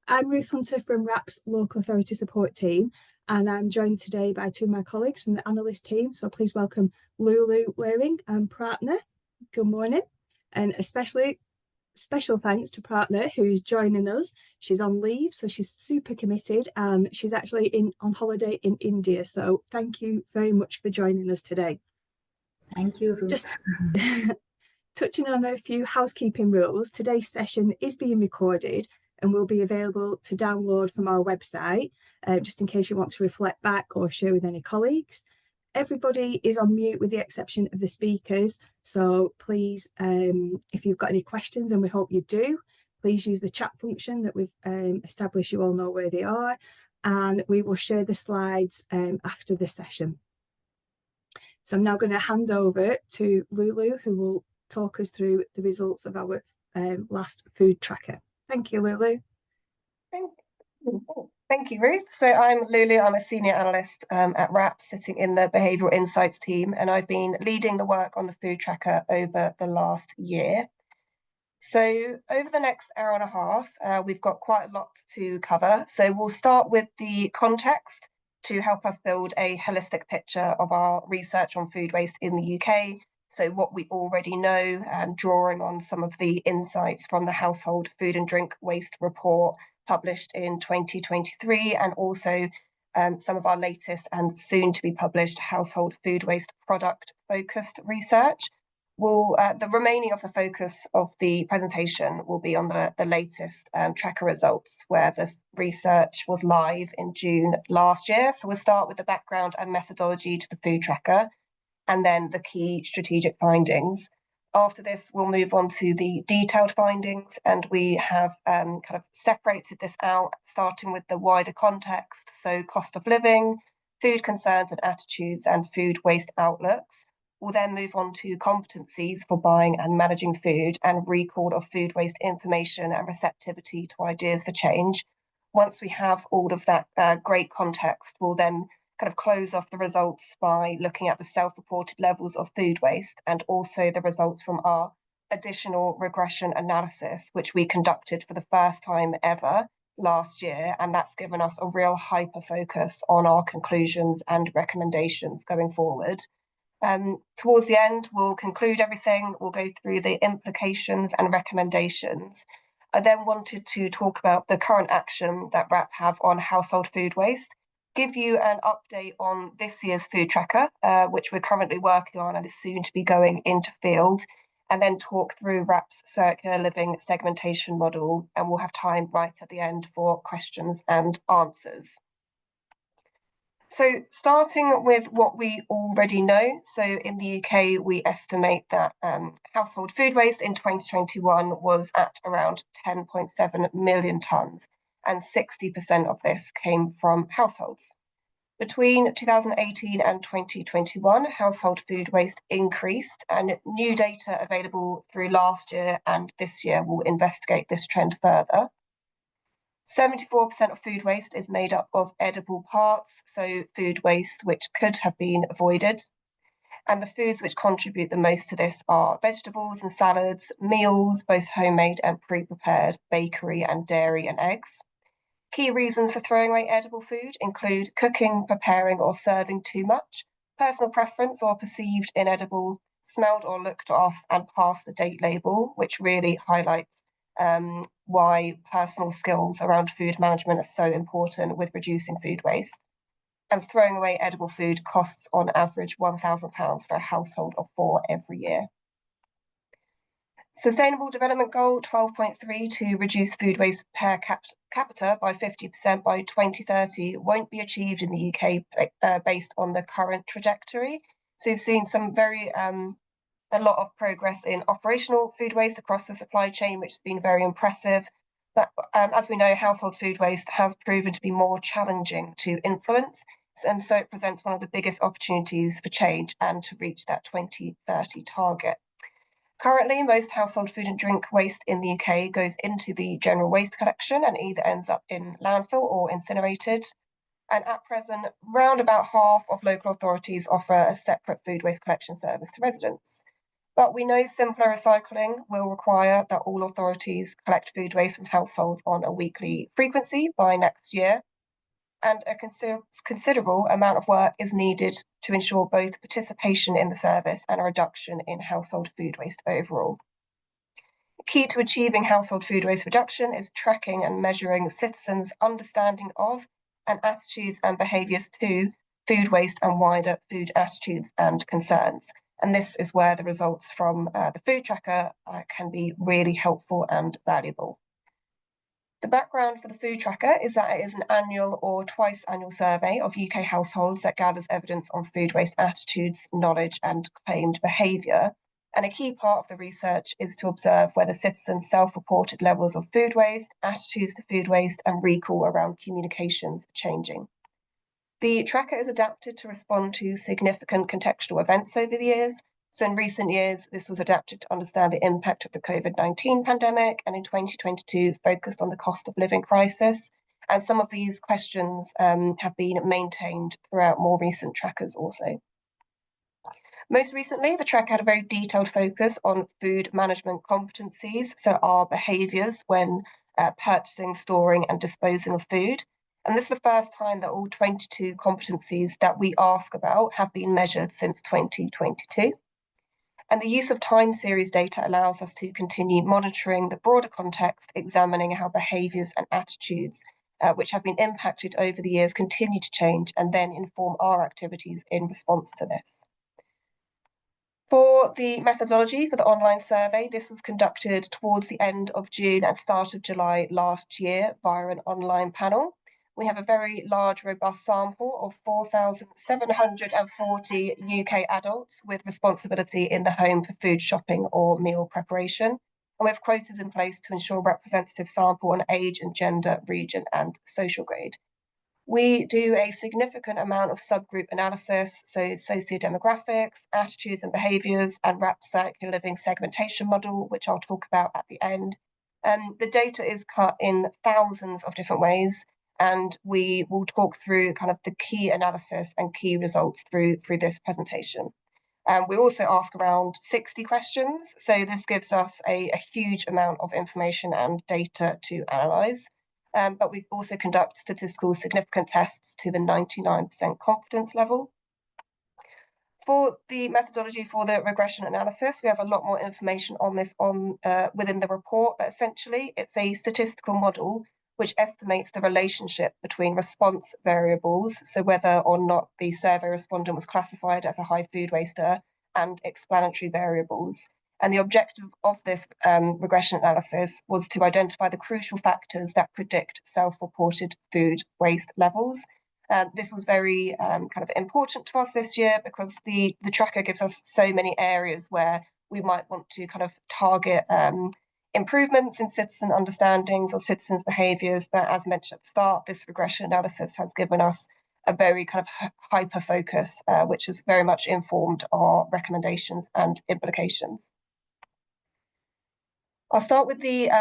I'm Ruth Hunter from RAP's Local Authority Support Team, and I'm joined today by two of my colleagues from the analyst team. So please welcome Lulu Waring and Pratna. Good morning. And especially special thanks to Pratna, who's joining us. She's on leave, so she's super committed, and she's actually on holiday in India. So thank you very much for joining us today. Thank you, Ruth. Just touching on a few housekeeping rules, today's session is being recorded and will be available to download from our website, just in case you want to reflect back or share with any colleagues. Everybody is on mute with the exception of the speakers, so please, if you've got any questions, and we hope you do, please use the chat function that we've established. You all know where they are, and we will share the slides after the session. So I'm now going to hand over to Lulu, who will talk us through the results of our last food tracker. Thank you, Lulu. Thank you, Ruth. So I'm Lulu. I'm a senior analyst at RAP, sitting in the Behavioural Insights team, and I've been leading the work on the food tracker over the last year. So over the next hour and a half, we've got quite a lot to cover. So we'll start with the context to help us build a holistic picture of our research on food waste in the UK. So what we already know, drawing on some of the insights from the Household Food and Drink Waste Report published in 2023, and also some of our latest and soon to be published household food waste product focused research. The remaining of the focus of the presentation will be on the latest tracker results, where this research was live in June last year. So we'll start with the background and methodology to the food tracker, and then the key strategic findings. After this, we'll move on to the detailed findings, and we have kind of separated this out, starting with the wider context, so cost of living, food concerns and attitudes, and food waste outlooks. We'll then move on to competencies for buying and managing food, and record of food waste information and receptivity to ideas for change. Once we have all of that great context, we'll then kind of close off the results by looking at the self-reported levels of food waste, and also the results from our additional regression analysis, which we conducted for the first time ever last year. And that's given us a real hyper focus on our conclusions and recommendations going forward. Towards the end, we'll conclude everything. We'll go through the implications and recommendations. I then wanted to talk about the current action that RAP have on household food waste, give you an update on this year's food tracker, which we're currently working on and is soon to be going into field, and then talk through RAP's circular living segmentation model, and we'll have time right at the end for questions and answers. So starting with what we already know, so in the UK, we estimate that household food waste in 2021 was at around 10.7 million tonnes, and 60% of this came from households. Between 2018 and 2021, household food waste increased, and new data available through last year and this year will investigate this trend further. 74% of food waste is made up of edible parts, so food waste which could have been avoided. And the foods which contribute the most to this are vegetables and salads, meals, both homemade and pre-prepared, bakery and dairy and eggs. Key reasons for throwing away edible food include cooking, preparing or serving too much, personal preference or perceived inedible, smelled or looked off and past the date label, which really highlights why personal skills around food management are so important with reducing food waste. And throwing away edible food costs on average £1,000 for a household of 4 every year. Sustainable Development Goal 12.3 to reduce food waste per capita by 50% by 2030 won't be achieved in the UK based on the current trajectory. So you've seen some a lot of progress in operational food waste across the supply chain, which has been very impressive. But as we know, household food waste has proven to be more challenging to influence. And so it presents one of the biggest opportunities for change and to reach that 2030 target. Currently, most household food and drink waste in the UK goes into the general waste collection and either ends up in landfill or incinerated. And at present, round about half of local authorities offer a separate food waste collection service to residents. But we know simpler recycling will require that all authorities collect food waste from households on a weekly frequency by next year. And a considerable amount of work is needed to ensure both participation in the service and a reduction in household food waste overall. Key to achieving household food waste reduction is tracking and measuring citizens' understanding of and attitudes and behaviours to food waste and wider food attitudes and concerns. And this is where the results from the food tracker can be really helpful and valuable. The background for the food tracker is that it is an annual or twice annual survey of UK households that gathers evidence on food waste attitudes, knowledge and claimed behaviour. And a key part of the research is to observe whether citizens' self-reported levels of food waste, attitudes to food waste and recall around communications are changing. The tracker is adapted to respond to significant contextual events over the years. So in recent years, this was adapted to understand the impact of the COVID-19 pandemic, and in 2022 focused on the cost of living crisis. And some of these questions have been maintained throughout more recent trackers also. Most recently, the tracker had a very detailed focus on food management competencies, so our behaviours when purchasing, storing and disposing of food. And this is the first time that all 22 competencies that we ask about have been measured since 2022. And the use of time series data allows us to continue monitoring the broader context, examining how behaviours and attitudes which have been impacted over the years continue to change and then inform our activities in response to this. For the methodology for the online survey, this was conducted towards the end of June and start of July last year via an online panel. We have a very large, robust sample of 4,740 UK adults with responsibility in the home for food shopping or meal preparation. And we have quotas in place to ensure representative sample on age and gender, region and social grade. We do a significant amount of subgroup analysis, so sociodemographics, attitudes and behaviours, and RAP's circular living segmentation model, which I'll talk about at the end. The data is cut in thousands of different ways, and we will talk through kind of the key analysis and key results through this presentation. We also ask around 60 questions, so this gives us a huge amount of information and data to analyse. But we also conduct statistical significant tests to the 99% confidence level. For the methodology for the regression analysis, we have a lot more information on this within the report, but essentially it's a statistical model which estimates the relationship between response variables, so whether or not the survey respondent was classified as a high food waster, and explanatory variables. And the objective of this regression analysis was to identify the crucial factors that predict self-reported food waste levels. This was very kind of important to us this year because the tracker gives us so many areas where we might want to kind of target improvements in citizen understandings or citizens' behaviours. But as mentioned at the start, this regression analysis has given us a very kind of hyper focus, which has very much informed our recommendations and implications. I'll start with the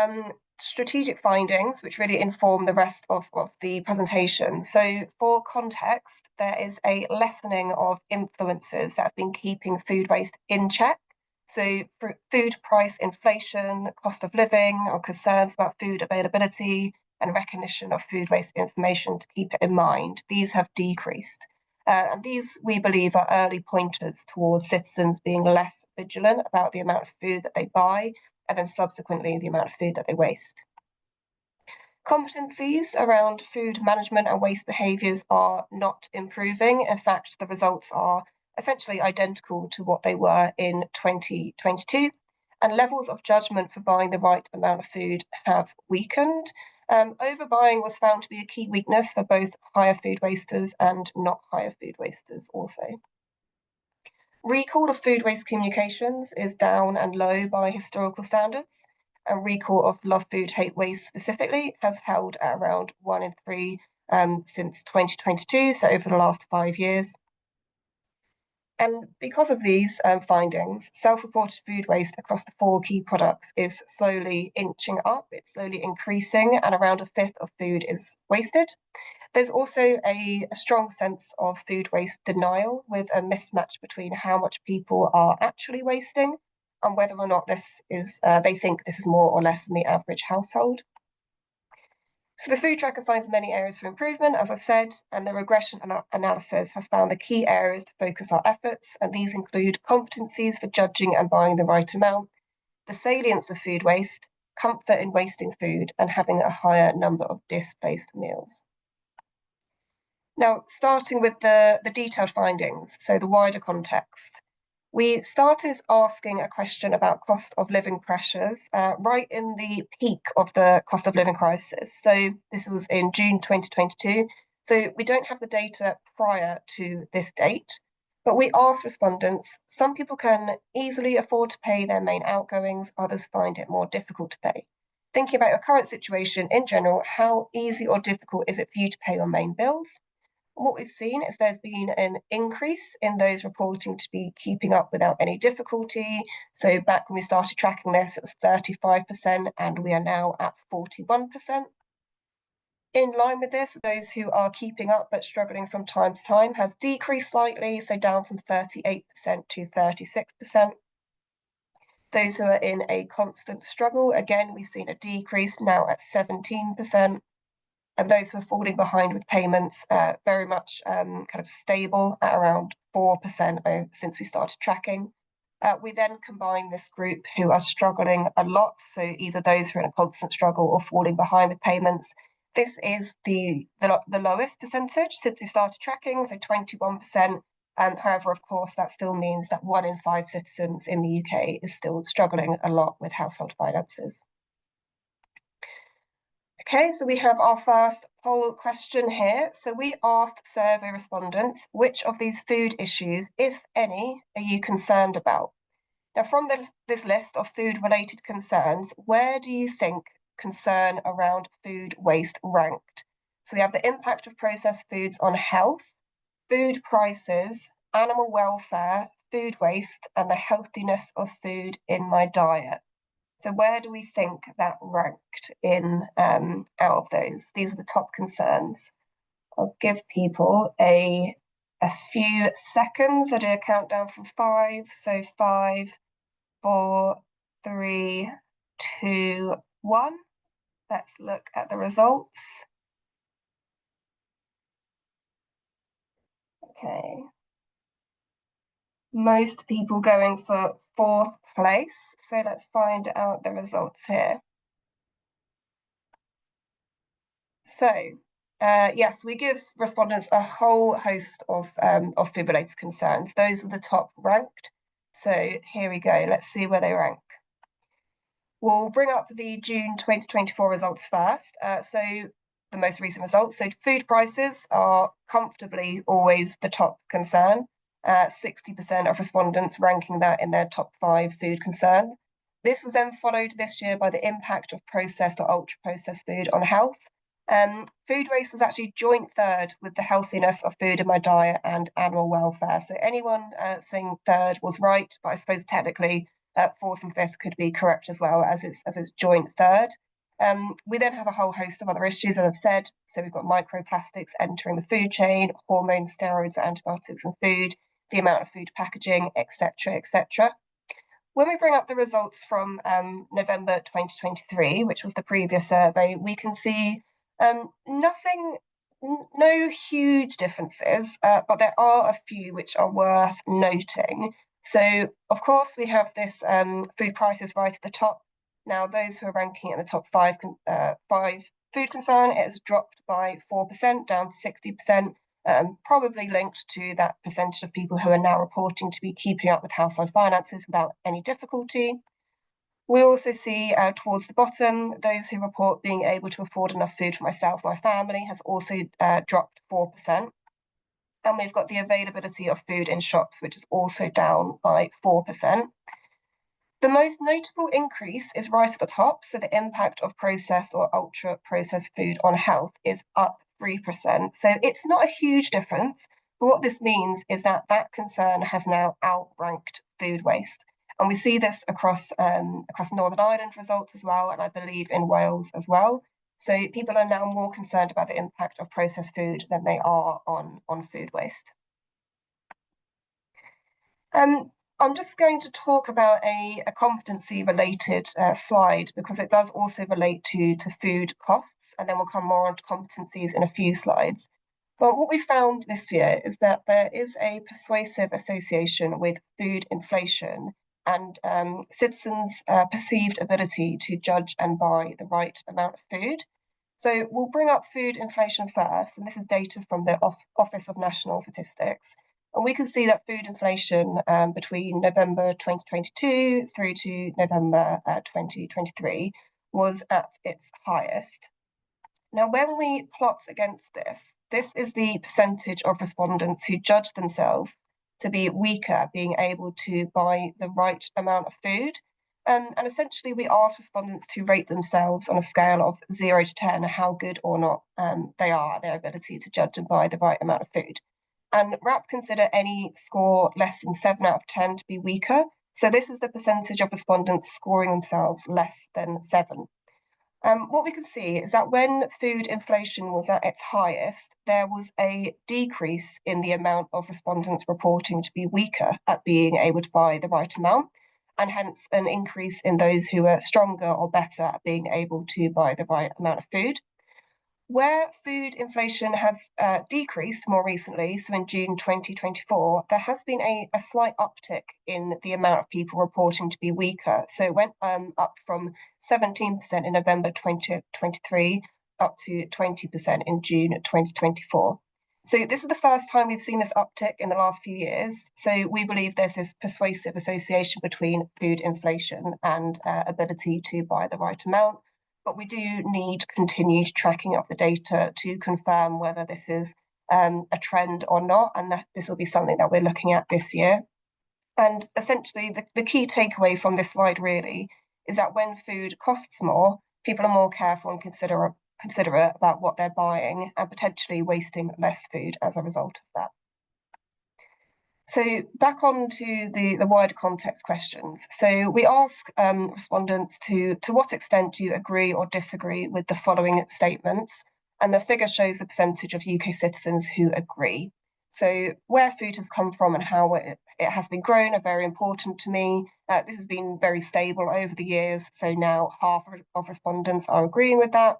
strategic findings, which really inform the rest of the presentation. So for context, there is a lessening of influences that have been keeping food waste in check. So for food price inflation, cost of living, or concerns about food availability and recognition of food waste information to keep it in mind, these have decreased. And these, we believe, are early pointers towards citizens being less vigilant about the amount of food that they buy and then subsequently the amount of food that they waste. Competencies around food management and waste behaviours are not improving. In fact, the results are essentially identical to what they were in 2022, and levels of judgment for buying the right amount of food have weakened. Overbuying was found to be a key weakness for both higher food wasters and not higher food wasters also. Recall of food waste communications is down and low by historical standards, and recall of love food, hate waste specifically has held at around 1 in 3 since 2022, so over the last 5 years. And because of these findings, self-reported food waste across the 4 key products is slowly inching up, it's slowly increasing, and around a fifth of food is wasted. There's also a strong sense of food waste denial, with a mismatch between how much people are actually wasting and whether or not this is they think this is more or less than the average household. So the food tracker finds many areas for improvement, as I've said, and the regression analysis has found the key areas to focus our efforts, and these include competencies for judging and buying the right amount, the salience of food waste, comfort in wasting food, and having a higher number of displaced meals. Now, starting with the detailed findings, so the wider context. We started asking a question about cost of living pressures right in the peak of the cost of living crisis. So this was in June 2022. So we don't have the data prior to this date, but we asked respondents, some people can easily afford to pay their main outgoings, others find it more difficult to pay. Thinking about your current situation in general, how easy or difficult is it for you to pay your main bills? What we've seen is there's been an increase in those reporting to be keeping up without any difficulty. So back when we started tracking this, it was 35%, and we are now at 41%. In line with this, those who are keeping up but struggling from time to time has decreased slightly, so down from 38% to 36%. Those who are in a constant struggle, again, we've seen a decrease now at 17%. And those who are falling behind with payments, very much kind of stable at around 4% since we started tracking. We then combine this group who are struggling a lot, so either those who are in a constant struggle or falling behind with payments. This is the lowest percentage since we started tracking, so 21%. However, of course, that still means that 1 in 5 citizens in the UK is still struggling a lot with household finances. Okay, so we have our first poll question here. So we asked survey respondents, which of these food issues, if any, are you concerned about? Now, from this list of food-related concerns, where do you think concern around food waste ranked? So we have the impact of processed foods on health, food prices, animal welfare, food waste, and the healthiness of food in my diet. So where do we think that ranked in out of those? These are the top concerns. I'll give people a few seconds. I do a countdown from 5. So 5, 4, 3, 2, 1. Let's look at the results. Okay. Most people going for 4th place. So let's find out the results here. So, yes, we give respondents a whole host of food-related concerns. Those were the top ranked. So here we go. Let's see where they rank. We'll bring up the June 2024 results first. So the most recent results. So food prices are comfortably always the top concern. 60% of respondents ranking that in their top 5 food concern. This was then followed this year by the impact of processed or ultra-processed food on health. Food waste was actually joint third with the healthiness of food in my diet and animal welfare. So anyone saying third was right, but I suppose technically 4th and 5th could be correct as well, as it's joint third. We then have a whole host of other issues, as I've said. So we've got microplastics entering the food chain, hormones, steroids, antibiotics in food, the amount of food packaging, etc., etc. When we bring up the results from November 2023, which was the previous survey, we can see no huge differences, but there are a few which are worth noting. So, of course, we have this food prices right at the top. Now, those who are ranking in the top 5 food concern, it has dropped by 4%, down to 60%, probably linked to that percentage of people who are now reporting to be keeping up with household finances without any difficulty. We also see towards the bottom, those who report being able to afford enough food for myself and my family has also dropped 4%. And we've got the availability of food in shops, which is also down by 4%. The most notable increase is right at the top. So the impact of processed or ultra processed food on health is up 3%. So it's not a huge difference. But what this means is that concern has now outranked food waste. And we see this across Northern Ireland results as well, and I believe in Wales as well. So people are now more concerned about the impact of processed food than they are on food waste. I'm just going to talk about a competency related slide, because it does also relate to food costs, and then we'll come more on to competencies in a few slides. But what we found this year is that there is a persuasive association with food inflation and citizens' perceived ability to judge and buy the right amount of food. So we'll bring up food inflation first, and this is data from the Office of National Statistics. And we can see that food inflation between November 2022 through to November 2023 was at its highest. Now, when we plot against this, this is the percentage of respondents who judge themselves to be weaker, being able to buy the right amount of food. And essentially, we ask respondents to rate themselves on a scale of 0 to 10, how good or not they are at their ability to judge and buy the right amount of food. And RAP consider any score less than 7 out of 10 to be weaker. So this is the percentage of respondents scoring themselves less than 7. What we can see is that when food inflation was at its highest, there was a decrease in the amount of respondents reporting to be weaker at being able to buy the right amount, and hence an increase in those who were stronger or better at being able to buy the right amount of food. Where food inflation has decreased more recently, so in June 2024, there has been a slight uptick in the amount of people reporting to be weaker. So it went up from 17% in November 2023 up to 20% in June 2024. So this is the first time we've seen this uptick in the last few years. So we believe there's this persuasive association between food inflation and ability to buy the right amount. But we do need continued tracking of the data to confirm whether this is a trend or not, and that this will be something that we're looking at this year. And essentially, the key takeaway from this slide really is that when food costs more, people are more careful and considerate about what they're buying, and potentially wasting less food as a result of that. So back on to the wider context questions. So we ask respondents to what extent do you agree or disagree with the following statements? And the figure shows the percentage of UK citizens who agree. So where food has come from and how it has been grown are very important to me. This has been very stable over the years. So now half of respondents are agreeing with that.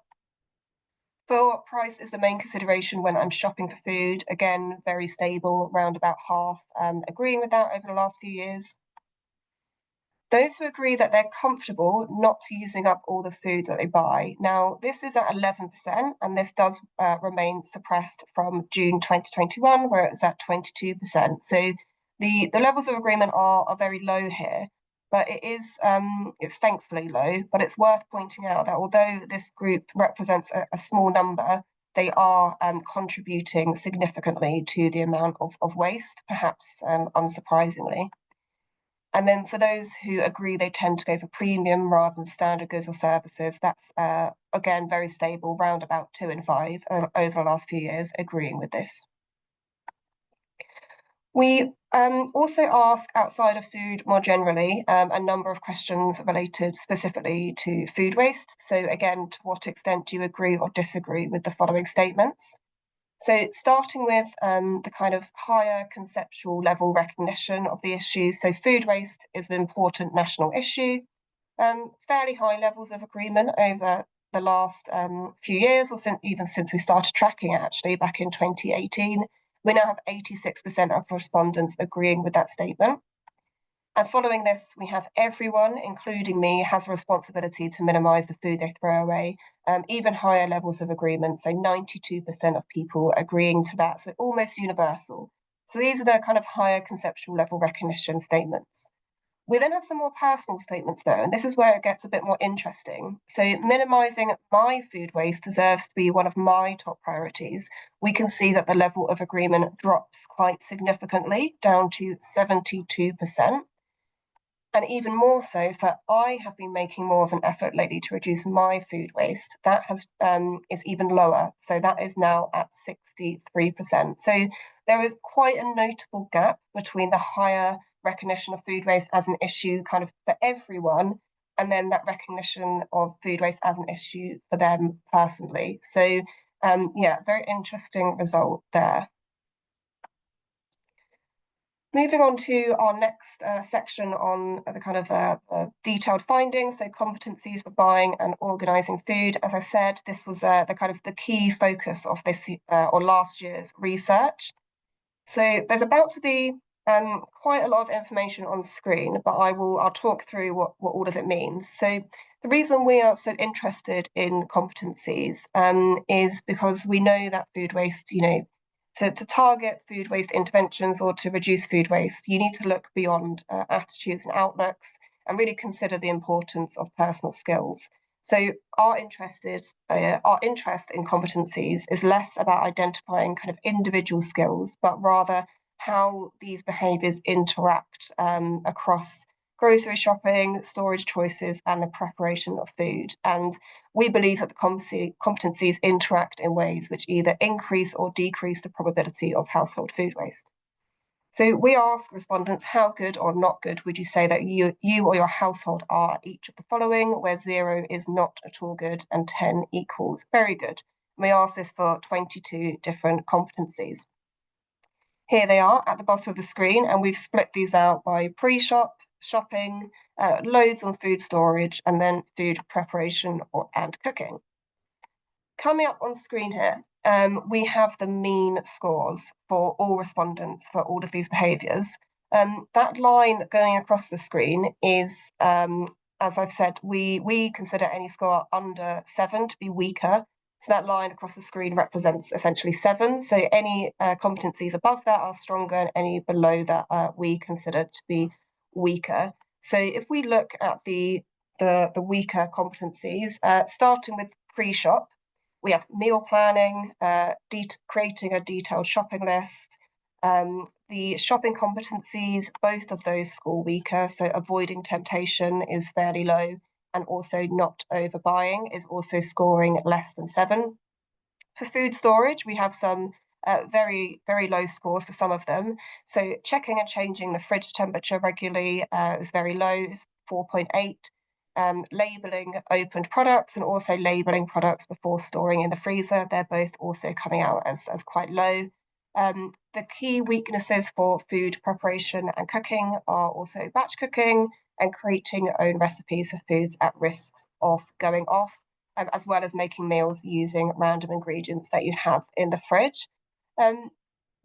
For price is the main consideration when I'm shopping for food. Again, very stable, around about half, agreeing with that over the last few years. Those who agree that they're comfortable not using up all the food that they buy. Now, this is at 11%, and this does remain suppressed from June 2021, where it was at 22%. So the levels of agreement are very low here. But it's thankfully low, but it's worth pointing out that although this group represents a small number, they are contributing significantly to the amount of waste, perhaps unsurprisingly. And then for those who agree they tend to go for premium rather than standard goods or services, that's again very stable, round about 2 in 5 over the last few years, agreeing with this. We also ask, outside of food more generally, a number of questions related specifically to food waste. So again, to what extent do you agree or disagree with the following statements? So starting with the kind of higher conceptual level recognition of the issue. So food waste is an important national issue. Fairly high levels of agreement over the last few years, or even since we started tracking it actually back in 2018. We now have 86% of respondents agreeing with that statement. And following this, we have everyone, including me, has a responsibility to minimise the food they throw away. Even higher levels of agreement, so 92% of people agreeing to that, so almost universal. So these are the kind of higher conceptual level recognition statements. We then have some more personal statements though, and this is where it gets a bit more interesting. So minimising my food waste deserves to be one of my top priorities. We can see that the level of agreement drops quite significantly, down to 72%. And even more so for I have been making more of an effort lately to reduce my food waste. That is even lower. So that is now at 63%. So there is quite a notable gap between the higher recognition of food waste as an issue kind of for everyone, and then that recognition of food waste as an issue for them personally. So yeah, very interesting result there. Moving on to our next section on the kind of detailed findings, so competencies for buying and organising food. As I said, this was the key focus of this or last year's research. So there's about to be quite a lot of information on screen, but I'll talk through what all of it means. So the reason we are so interested in competencies is because we know that food waste, to target food waste interventions or to reduce food waste, you need to look beyond attitudes and outlooks and really consider the importance of personal skills. So our interest in competencies is less about identifying kind of individual skills, but rather how these behaviours interact across grocery shopping, storage choices, and the preparation of food. And we believe that the competencies interact in ways which either increase or decrease the probability of household food waste. So we ask respondents, how good or not good would you say that you or your household are at each of the following, where 0 is not at all good and 10 equals very good. And we ask this for 22 different competencies. Here they are at the bottom of the screen, and we've split these out by pre-shop, shopping, loads on food storage, and then food preparation and cooking. Coming up on screen here, we have the mean scores for all respondents for all of these behaviours. That line going across the screen is, as I've said, we consider any score under 7 to be weaker. So that line across the screen represents essentially 7. So any competencies above that are stronger, and any below that we consider to be weaker. So if we look at the weaker competencies, starting with pre-shop, we have meal planning, creating a detailed shopping list. The shopping competencies, both of those score weaker, so avoiding temptation is fairly low, and also not overbuying is also scoring less than 7. For food storage, we have some very, very low scores for some of them. So checking and changing the fridge temperature regularly is very low, 4.8. Labelling opened products and also labelling products before storing in the freezer, they're both also coming out as quite low. The key weaknesses for food preparation and cooking are also batch cooking and creating your own recipes for foods at risk of going off, as well as making meals using random ingredients that you have in the fridge.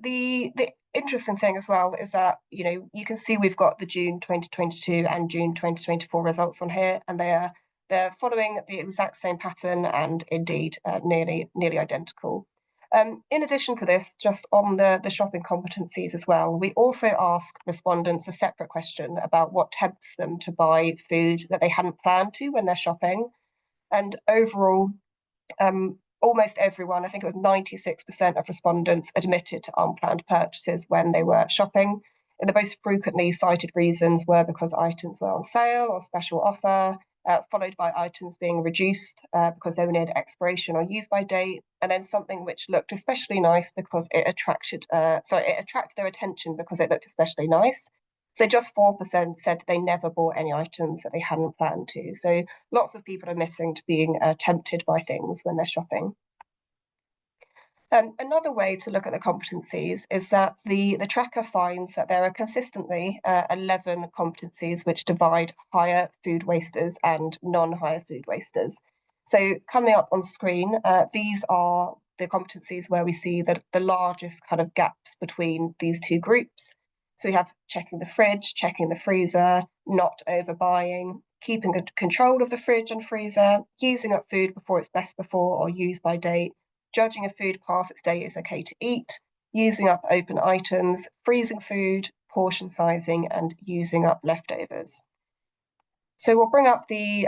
The interesting thing as well is that, you can see we've got the June 2022 and June 2024 results on here, and they're following the exact same pattern and indeed nearly identical. In addition to this, just on the shopping competencies as well, we also ask respondents a separate question about what tempts them to buy food that they hadn't planned to when they're shopping. And overall, almost everyone, I think it was 96% of respondents, admitted to unplanned purchases when they were shopping. And the most frequently cited reasons were because items were on sale or special offer, followed by items being reduced because they were near the expiration or use by date, and then something which looked especially nice because it attracted their attention because it looked especially nice. So just 4% said they never bought any items that they hadn't planned to. So lots of people admitting to being tempted by things when they're shopping. Another way to look at the competencies is that the tracker finds that there are consistently 11 competencies which divide higher food wasters and non-higher food wasters. So coming up on screen, these are the competencies where we see the largest kind of gaps between these two groups. So we have checking the fridge, checking the freezer, not overbuying, keeping control of the fridge and freezer, using up food before it's best before or use by date, judging a food past its date is okay to eat, using up open items, freezing food, portion sizing, and using up leftovers. So we'll bring up the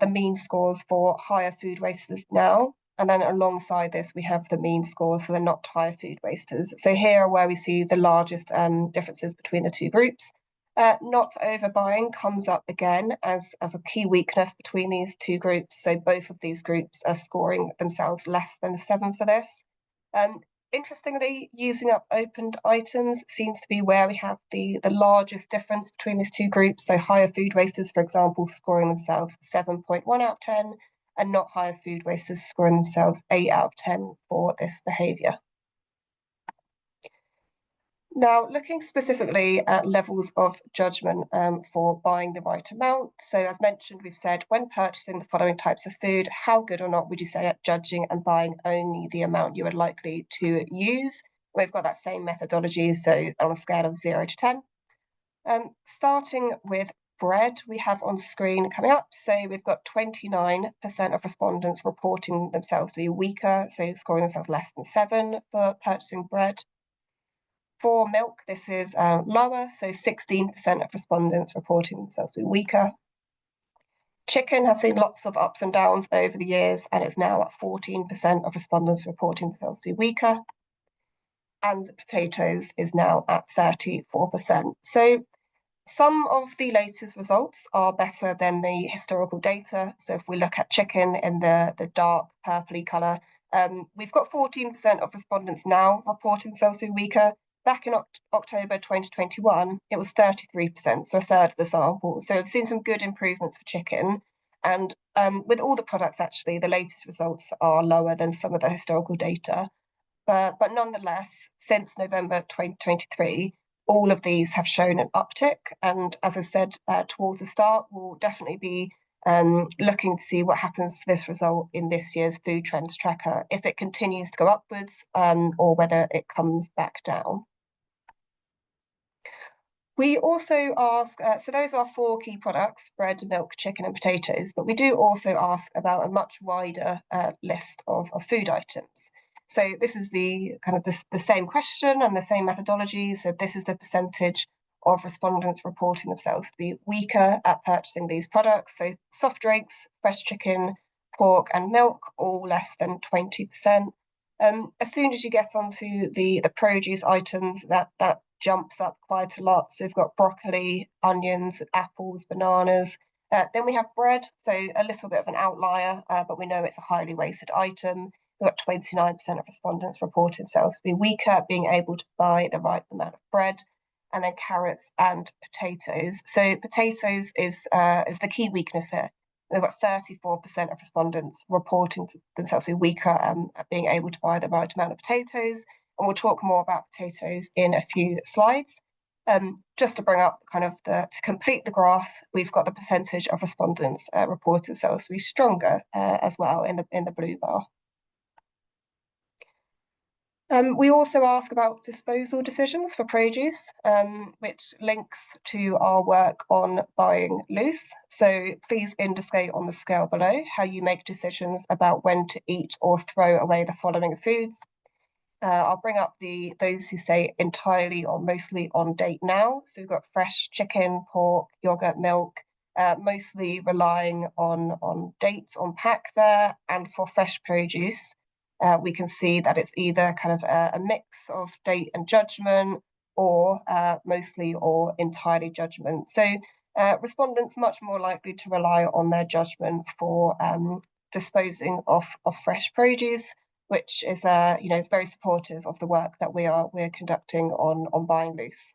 mean scores for higher food wasters now. And then alongside this, we have the mean scores for the not higher food wasters. So here are where we see the largest differences between the two groups. Not overbuying comes up again as a key weakness between these two groups. So both of these groups are scoring themselves less than a 7 for this. Interestingly, using up opened items seems to be where we have the largest difference between these two groups. So higher food wasters, for example, scoring themselves 7.1 out of 10, and not higher food wasters scoring themselves 8 out of 10 for this behaviour. Now, looking specifically at levels of judgment for buying the right amount. So as mentioned, we've said when purchasing the following types of food, how good or not would you say at judging and buying only the amount you are likely to use? We've got that same methodology, so on a scale of 0 to 10. Starting with bread, we have on screen coming up. So we've got 29% of respondents reporting themselves to be weaker, so scoring themselves less than 7 for purchasing bread. For milk, this is lower, so 16% of respondents reporting themselves to be weaker. Chicken has seen lots of ups and downs over the years, and it's now at 14% of respondents reporting themselves to be weaker. And potatoes is now at 34%. So some of the latest results are better than the historical data. So if we look at chicken in the dark purpley colour, we've got 14% of respondents now reporting themselves to be weaker. Back in October 2021, it was 33%, so a third of the sample. So we've seen some good improvements for chicken. And with all the products, actually, the latest results are lower than some of the historical data. But nonetheless, since November 2023, all of these have shown an uptick. And as I said towards the start, we'll definitely be looking to see what happens to this result in this year's food trends tracker, if it continues to go upwards or whether it comes back down. We also ask, so those are our 4 key products: bread, milk, chicken and potatoes, but we do also ask about a much wider list of food items. So this is the kind of the same question and the same methodology. So this is the percentage of respondents reporting themselves to be weaker at purchasing these products. So soft drinks, fresh chicken, pork and milk, all less than 20%. As soon as you get onto the produce items, that jumps up quite a lot. So we've got broccoli, onions, apples, bananas. Then we have bread, so a little bit of an outlier, but we know it's a highly weighted item. We've got 29% of respondents report themselves to be weaker at being able to buy the right amount of bread. And then carrots and potatoes. So potatoes is the key weakness here. We've got 34% of respondents reporting to themselves to be weaker at being able to buy the right amount of potatoes. And we'll talk more about potatoes in a few slides. Just to bring up kind of to complete the graph, we've got the percentage of respondents reporting themselves to be stronger as well in the blue bar. We also ask about disposal decisions for produce, which links to our work on buying loose. So please indicate on the scale below how you make decisions about when to eat or throw away the following foods. I'll bring up those who say entirely or mostly on date now. So we've got fresh chicken, pork, yogurt, milk, mostly relying on dates on pack there. And for fresh produce, we can see that it's either kind of a mix of date and judgment, or mostly or entirely judgment. So respondents much more likely to rely on their judgment for disposing of fresh produce, which is is very supportive of the work that we're conducting on buying loose.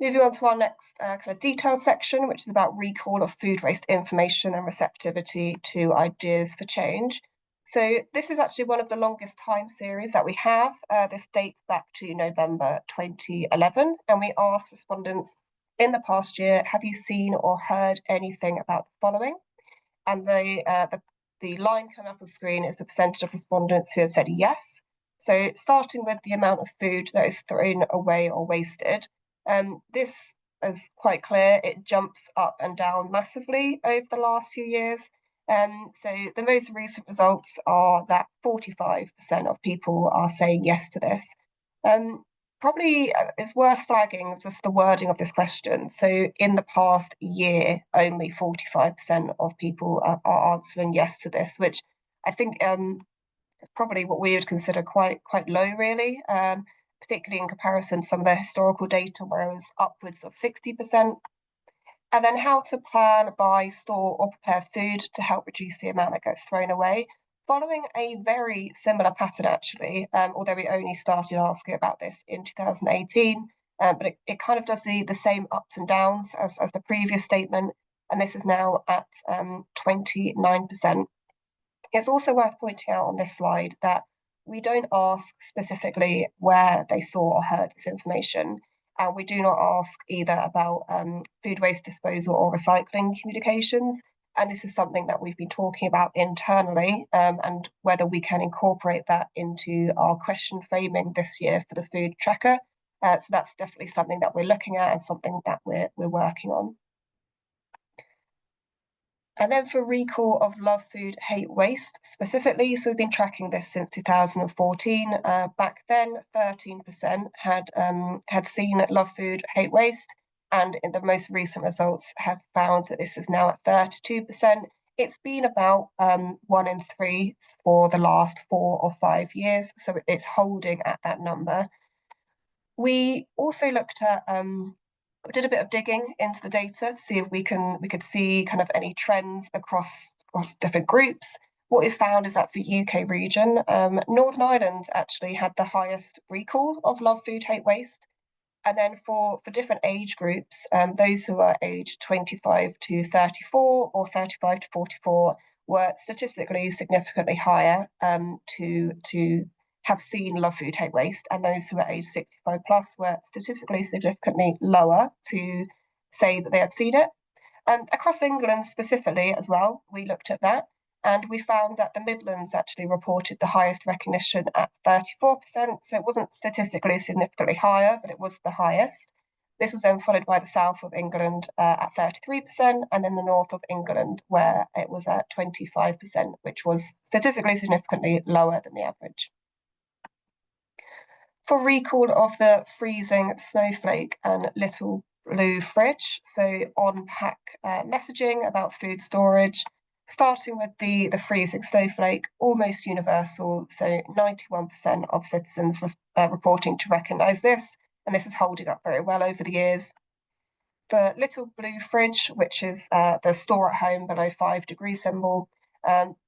Moving on to our next kind of detailed section, which is about recall of food waste information and receptivity to ideas for change. So this is actually one of the longest time series that we have. This dates back to November 2011, and we asked respondents in the past year, have you seen or heard anything about the following? And the line coming up on screen is the percentage of respondents who have said yes. So starting with the amount of food that is thrown away or wasted, this is quite clear. It jumps up and down massively over the last few years. So the most recent results are that 45% of people are saying yes to this. Probably it's worth flagging just the wording of this question. So in the past year, only 45% of people are answering yes to this, which I think is probably what we would consider quite low, really, particularly in comparison to some of the historical data, where it was upwards of 60%. And then how to plan, buy, store or prepare food to help reduce the amount that gets thrown away. Following a very similar pattern, actually, although we only started asking about this in 2018, but it kind of does the same ups and downs as the previous statement, and this is now at 29%. It's also worth pointing out on this slide that we don't ask specifically where they saw or heard this information. And we do not ask either about food waste disposal or recycling communications. And this is something that we've been talking about internally, and whether we can incorporate that into our question framing this year for the food tracker. So that's definitely something that we're looking at and something that we're working on. And then for recall of love food, hate waste specifically, so we've been tracking this since 2014. Back then, 13% had seen love food, hate waste, and in the most recent results have found that this is now at 32%. It's been about 1 in 3 for the last 4 or 5 years, so it's holding at that number. We also looked at we did a bit of digging into the data to see if we could see kind of any trends across different groups. What we found is that for UK region, Northern Ireland actually had the highest recall of love food hate waste. And then for different age groups, those who are aged 25 to 34 or 35 to 44 were statistically significantly higher to have seen love food hate waste, and those who are aged 65 plus were statistically significantly lower to say that they have seen it. Across England specifically as well, we looked at that, and we found that the Midlands actually reported the highest recognition at 34%, so it wasn't statistically significantly higher, but it was the highest. This was then followed by the south of England at 33%, and then the north of England where it was at 25%, which was statistically significantly lower than the average. For recall of the freezing snowflake and little blue fridge, so on pack messaging about food storage, starting with the freezing snowflake, almost universal, so 91% of citizens reporting to recognise this, and this is holding up very well over the years. The little blue fridge, which is the store at home below 5 degrees symbol,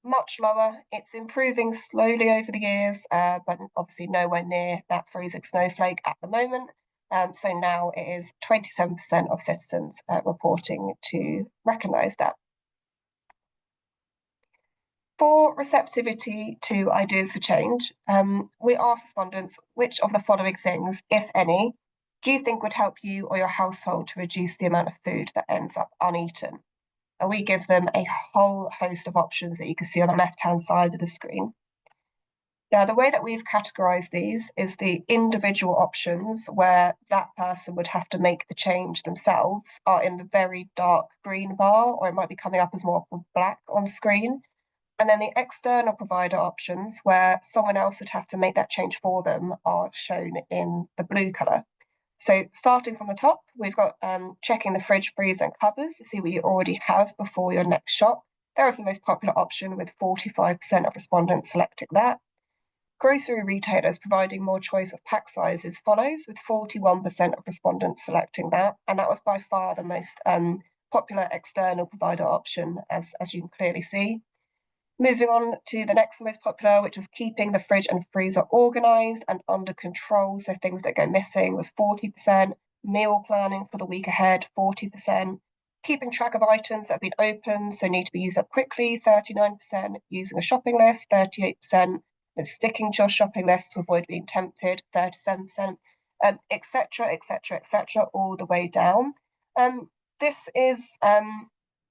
much lower. It's improving slowly over the years, but obviously nowhere near that freezing snowflake at the moment. So now it is 27% of citizens reporting to recognise that. For receptivity to ideas for change, we asked respondents which of the following things, if any, do you think would help you or your household to reduce the amount of food that ends up uneaten? And we give them a whole host of options that you can see on the left-hand side of the screen. Now, the way that we've categorised these is the individual options where that person would have to make the change themselves are in the very dark green bar, or it might be coming up as more black on screen. And then the external provider options where someone else would have to make that change for them are shown in the blue colour. So starting from the top, we've got checking the fridge, freezer and cupboards to see what you already have before your next shop. There is the most popular option with 45% of respondents selecting that. Grocery retailers providing more choice of pack sizes follows, with 41% of respondents selecting that. And that was by far the most popular external provider option, as you can clearly see. Moving on to the next most popular, which was keeping the fridge and freezer organised and under control, so things that go missing, was 40%. Meal planning for the week ahead, 40%. Keeping track of items that have been opened, so need to be used up quickly, 39%. Using a shopping list, 38%. And sticking to your shopping list to avoid being tempted, 37%, etc., etc., etc., all the way down. This is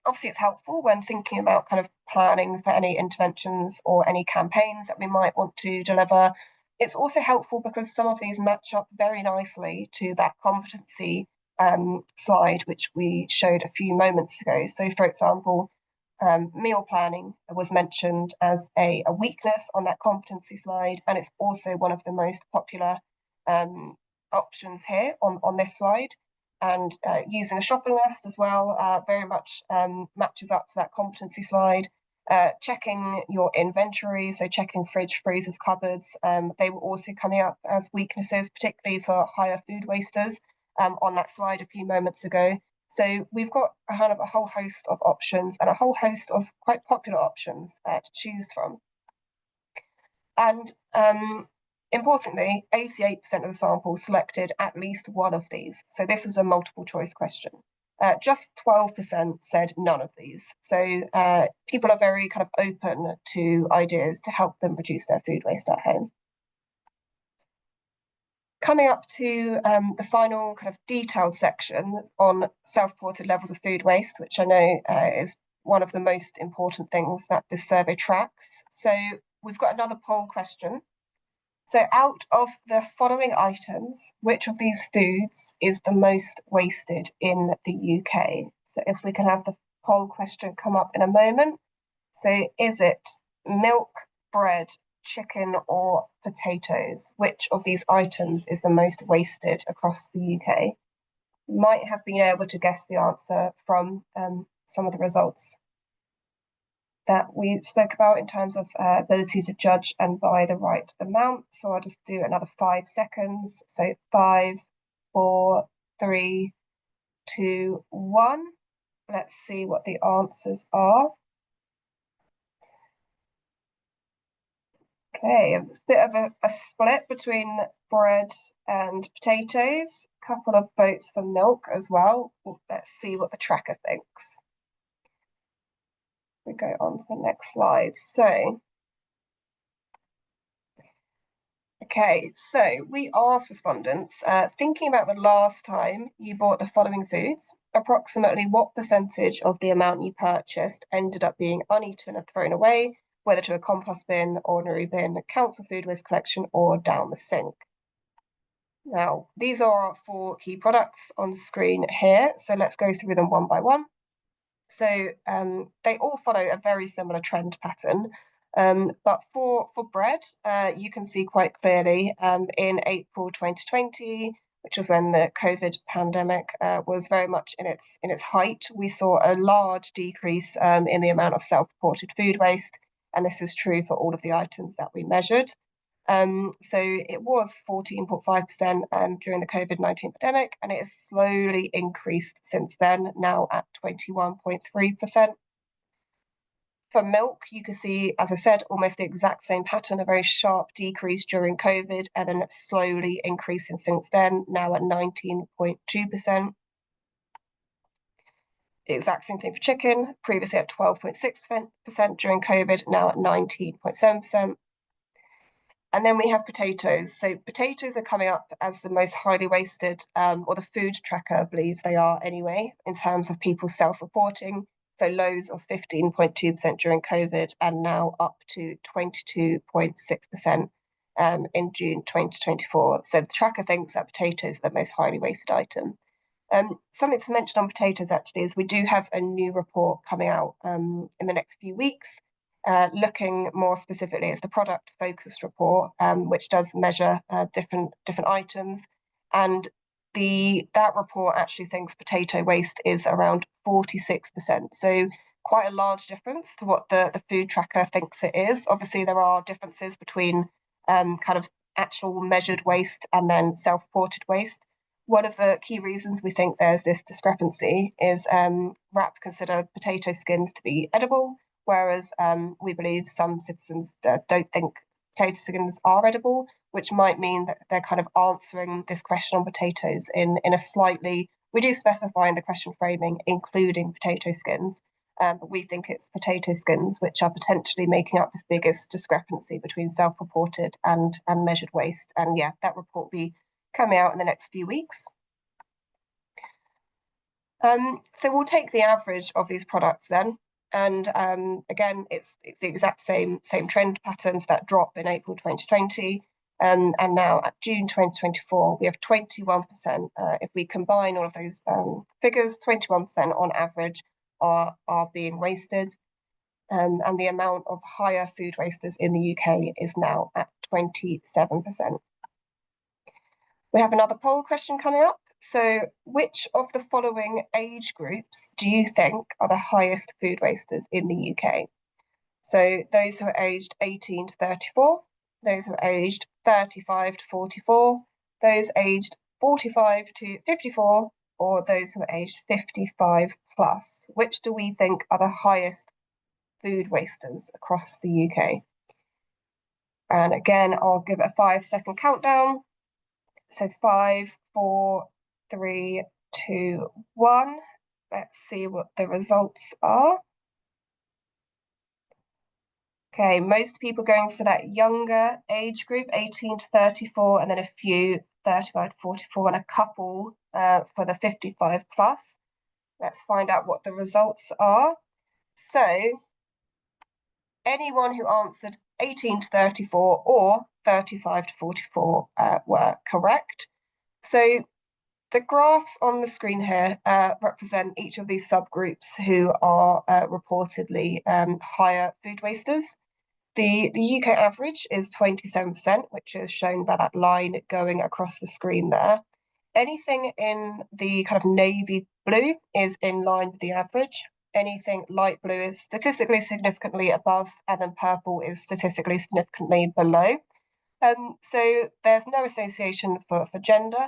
obviously it's helpful when thinking about kind of planning for any interventions or any campaigns that we might want to deliver. It's also helpful because some of these match up very nicely to that competency slide, which we showed a few moments ago. So, for example, meal planning was mentioned as a weakness on that competency slide, and it's also one of the most popular options here on this slide. And using a shopping list as well very much matches up to that competency slide. Checking your inventory, so checking fridge, freezers, cupboards, they were also coming up as weaknesses, particularly for higher food wasters on that slide a few moments ago. So we've got kind of a whole host of options and a whole host of quite popular options to choose from. And importantly, 88% of the sample selected at least one of these. So this was a multiple choice question. just 12% said none of these. So people are very kind of open to ideas to help them reduce their food waste at home. Coming up to the final kind of detailed section on self-reported levels of food waste, which I know is one of the most important things that this survey tracks. So we've got another poll question. So out of the following items, which of these foods is the most wasted in the UK? So if we can have the poll question come up in a moment. So is it milk, bread, chicken or potatoes? Which of these items is the most wasted across the UK? You might have been able to guess the answer from some of the results that we spoke about in terms of ability to judge and buy the right amount. So I'll just do another 5 seconds. So 5, 4, 3, 2, 1. Let's see what the answers are. Okay, it's a bit of a split between bread and potatoes. A couple of votes for milk as well. Let's see what the tracker thinks. We go on to the next slide. So we asked respondents, thinking about the last time you bought the following foods, approximately what percentage of the amount you purchased ended up being uneaten and thrown away, whether to a compost bin, ordinary bin, council food waste collection, or down the sink? Now, these are our 4 key products on screen here, so let's go through them one by one. So they all follow a very similar trend pattern. But for bread, you can see quite clearly in April 2020, which was when the COVID pandemic was very much in its height, we saw a large decrease in the amount of self-reported food waste, and this is true for all of the items that we measured. So it was 14.5% during the COVID-19 pandemic, and it has slowly increased since then, now at 21.3%. For milk, you can see, as I said, almost the exact same pattern, a very sharp decrease during COVID, and then it's slowly increasing since then, now at 19.2%. The exact same thing for chicken, previously at 12.6% during COVID, now at 19.7%. And then we have potatoes. So potatoes are coming up as the most highly wasted, or the food tracker believes they are anyway, in terms of people self-reporting. So lows of 15.2% during COVID and now up to 22.6% in June 2024. So the tracker thinks that potatoes are the most highly wasted item. Something to mention on potatoes actually is we do have a new report coming out in the next few weeks, looking more specifically as the product focused report, which does measure different items, and that report actually thinks potato waste is around 46%. So quite a large difference to what the food tracker thinks it is. Obviously, there are differences between kind of actual measured waste and then self-reported waste. One of the key reasons we think there's this discrepancy is WRAP consider potato skins to be edible, whereas we believe some citizens don't think potato skins are edible, which might mean that they're kind of answering this question on potatoes in a slightly, we do specify in the question framing, including potato skins, but we think it's potato skins which are potentially making up this biggest discrepancy between self-reported and measured waste. And yeah, that report will be coming out in the next few weeks. So we'll take the average of these products then. And again, it's the exact same trend patterns that drop in April 2020. And now at June 2024, we have 21%. If we combine all of those figures, 21% on average are being wasted. And the amount of higher food wasters in the UK is now at 27%. We have another poll question coming up. So which of the following age groups do you think are the highest food wasters in the UK? So those who are aged 18 to 34, those who are aged 35 to 44, those aged 45 to 54, or those who are aged 55 plus. Which do we think are the highest food wasters across the UK? And again, I'll give it a 5-second countdown. So 5, 4, 3, 2, 1. let's see what the results are. Okay, most people going for that younger age group, 18 to 34, and then a few 35 to 44, and a couple for the 55 plus. Let's find out what the results are. So, anyone who answered 18 to 34 or 35 to 44 were correct. So, the graphs on the screen here represent each of these subgroups who are reportedly higher food wasters. The UK average is 27%, which is shown by that line going across the screen there. Anything in the kind of navy blue is in line with the average. Anything light blue is statistically significantly above, and then purple is statistically significantly below. So there's no association for gender.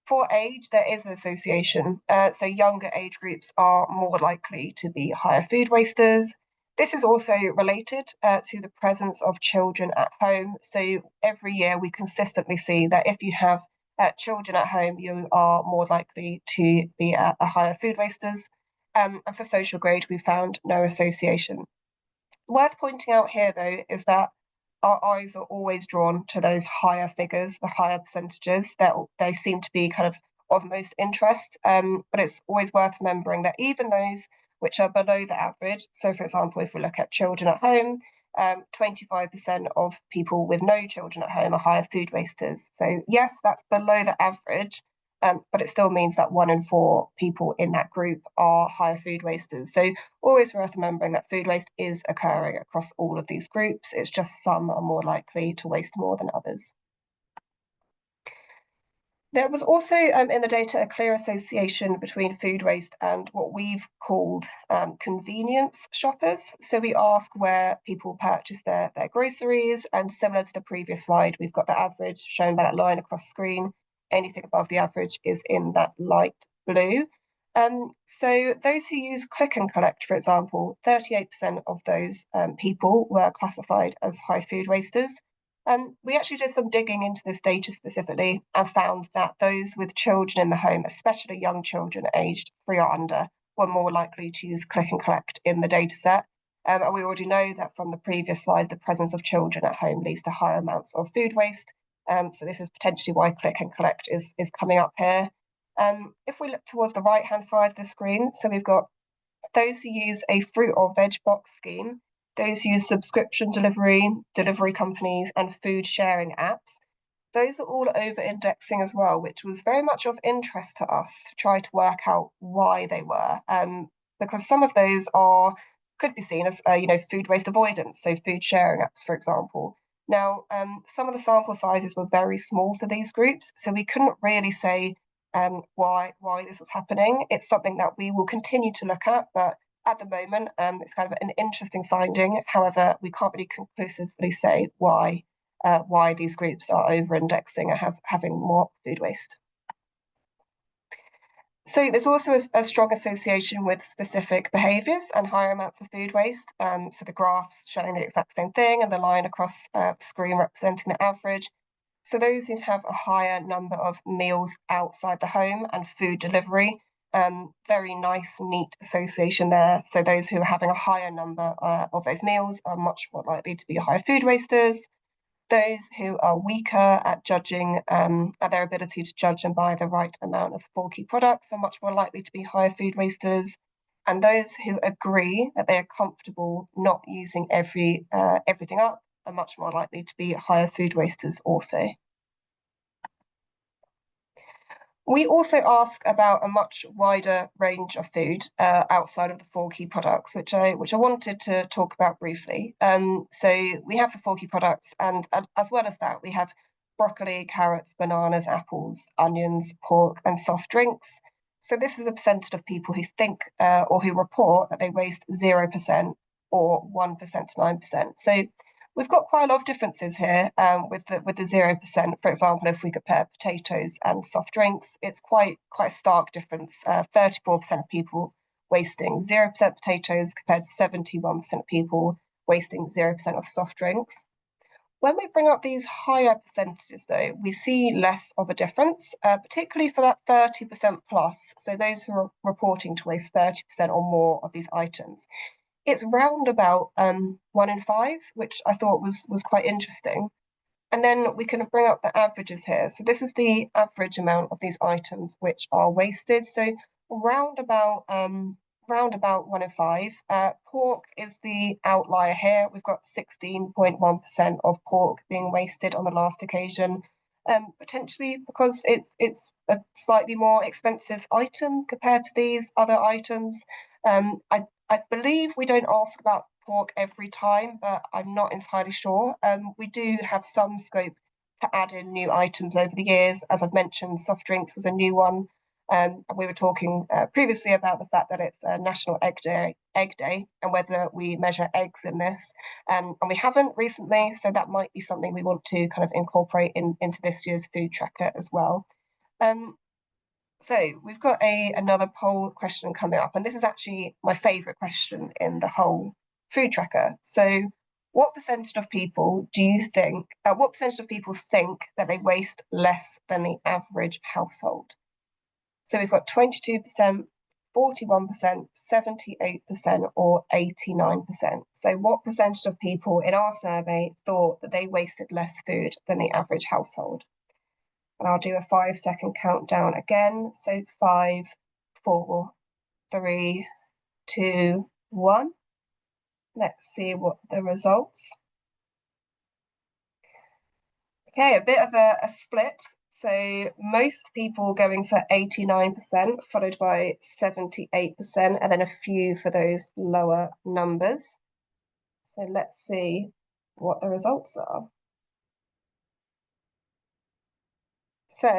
For age, there is an association. So younger age groups are more likely to be higher food wasters. This is also related to the presence of children at home. So every year we consistently see that if you have children at home, you are more likely to be a higher food wasters. And for social grade, we found no association. Worth pointing out here, though, is that our eyes are always drawn to those higher figures, the higher percentages, that they seem to be kind of most interest. But it's always worth remembering that even those which are below the average, so for example, if we look at children at home, 25% of people with no children at home are higher food wasters. So yes, that's below the average, but it still means that 1 in 4 people in that group are higher food wasters. So always worth remembering that food waste is occurring across all of these groups. It's just some are more likely to waste more than others. There was also in the data a clear association between food waste and what we've called convenience shoppers. So we ask where people purchase their groceries, and similar to the previous slide, we've got the average shown by that line across the screen. Anything above the average is in that light blue. So those who use click and collect, for example, 38% of those people were classified as high food wasters. We actually did some digging into this data specifically and found that those with children in the home, especially young children aged 3 or under, were more likely to use click and collect in the data set. And we already know that from the previous slide, the presence of children at home leads to higher amounts of food waste. So this is potentially why click and collect is coming up here. If we look towards the right-hand side of the screen, so we've got those who use a fruit or veg box scheme, those who use subscription delivery companies, and food sharing apps. Those are all over-indexing as well, which was very much of interest to us to try to work out why they were, because some of those could be seen as food waste avoidance, so food sharing apps, for example. Now, some of the sample sizes were very small for these groups, so we couldn't really say why this was happening. It's something that we will continue to look at, but at the moment, it's kind of an interesting finding. However, we can't really conclusively say why these groups are over-indexing and having more food waste. So there's also a strong association with specific behaviours and higher amounts of food waste. So the graphs showing the exact same thing, and the line across the screen representing the average. So those who have a higher number of meals outside the home and food delivery, very nice, neat association there. So those who are having a higher number of those meals are much more likely to be higher food wasters. Those who are weaker at judging, at their ability to judge and buy the right amount of 4 key products are much more likely to be higher food wasters. And those who agree that they are comfortable not using everything up are much more likely to be higher food wasters also. We also ask about a much wider range of food outside of the 4 key products, which I wanted to talk about briefly. So we have the 4 key products, and as well as that, we have broccoli, carrots, bananas, apples, onions, pork, and soft drinks. So this is the percentage of people who think or who report that they waste 0% or 1% to 9%. So we've got quite a lot of differences here with the 0%. For example, if we compare potatoes and soft drinks, it's quite a stark difference. 34% of people wasting 0% potatoes compared to 71% of people wasting 0% of soft drinks. When we bring up these higher percentages, though, we see less of a difference, particularly for that 30% plus. So those who are reporting to waste 30% or more of these items. It's round about 1 in 5, which I thought was quite interesting. And then we can bring up the averages here. So this is the average amount of these items which are wasted. So round about 1 in 5. Pork is the outlier here. We've got 16.1% of pork being wasted on the last occasion. Potentially because it's a slightly more expensive item compared to these other items. I believe we don't ask about pork every time, but I'm not entirely sure. We do have some scope to add in new items over the years. As I've mentioned, soft drinks was a new one. We were talking previously about the fact that it's National Egg Day, and whether we measure eggs in this. And we haven't recently, so that might be something we want to kind of incorporate into this year's food tracker as well. So we've got another poll question coming up, and this is actually my favourite question in the whole food tracker. So what percentage of people think that they waste less than the average household? So we've got 22%, 41%, 78%, or 89%. So what percentage of people in our survey thought that they wasted less food than the average household? And I'll do a 5-second countdown again. So 5, 4, 3, 2, 1. Let's see what the results. Okay, a bit of a split. So most people going for 89%, followed by 78%, and then a few for those lower numbers. So let's see what the results are. So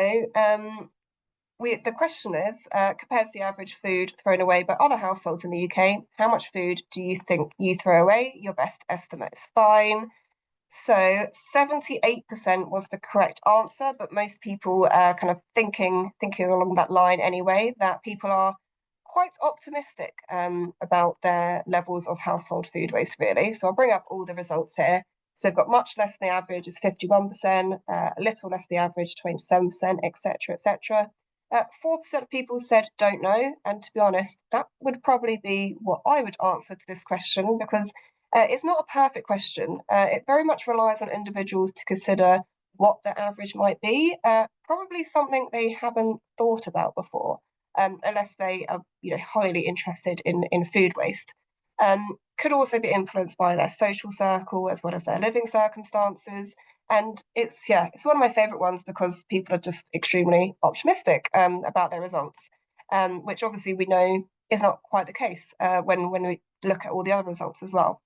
the question is, compared to the average food thrown away by other households in the UK, how much food do you think you throw away? Your best estimate is fine. So 78% was the correct answer, but most people are kind of thinking along that line anyway, that people are quite optimistic about their levels of household food waste, really. So I'll bring up all the results here. So we've got much less than the average is 51%, a little less than the average, 27%, etc., etc. 4% of people said don't know, and to be honest, that would probably be what I would answer to this question, because it's not a perfect question. It very much relies on individuals to consider what the average might be, probably something they haven't thought about before, unless they are highly interested in food waste. Could also be influenced by their social circle as well as their living circumstances. And it's one of my favourite ones because people are just extremely optimistic about their results, which obviously we know is not quite the case when we look at all the other results as well.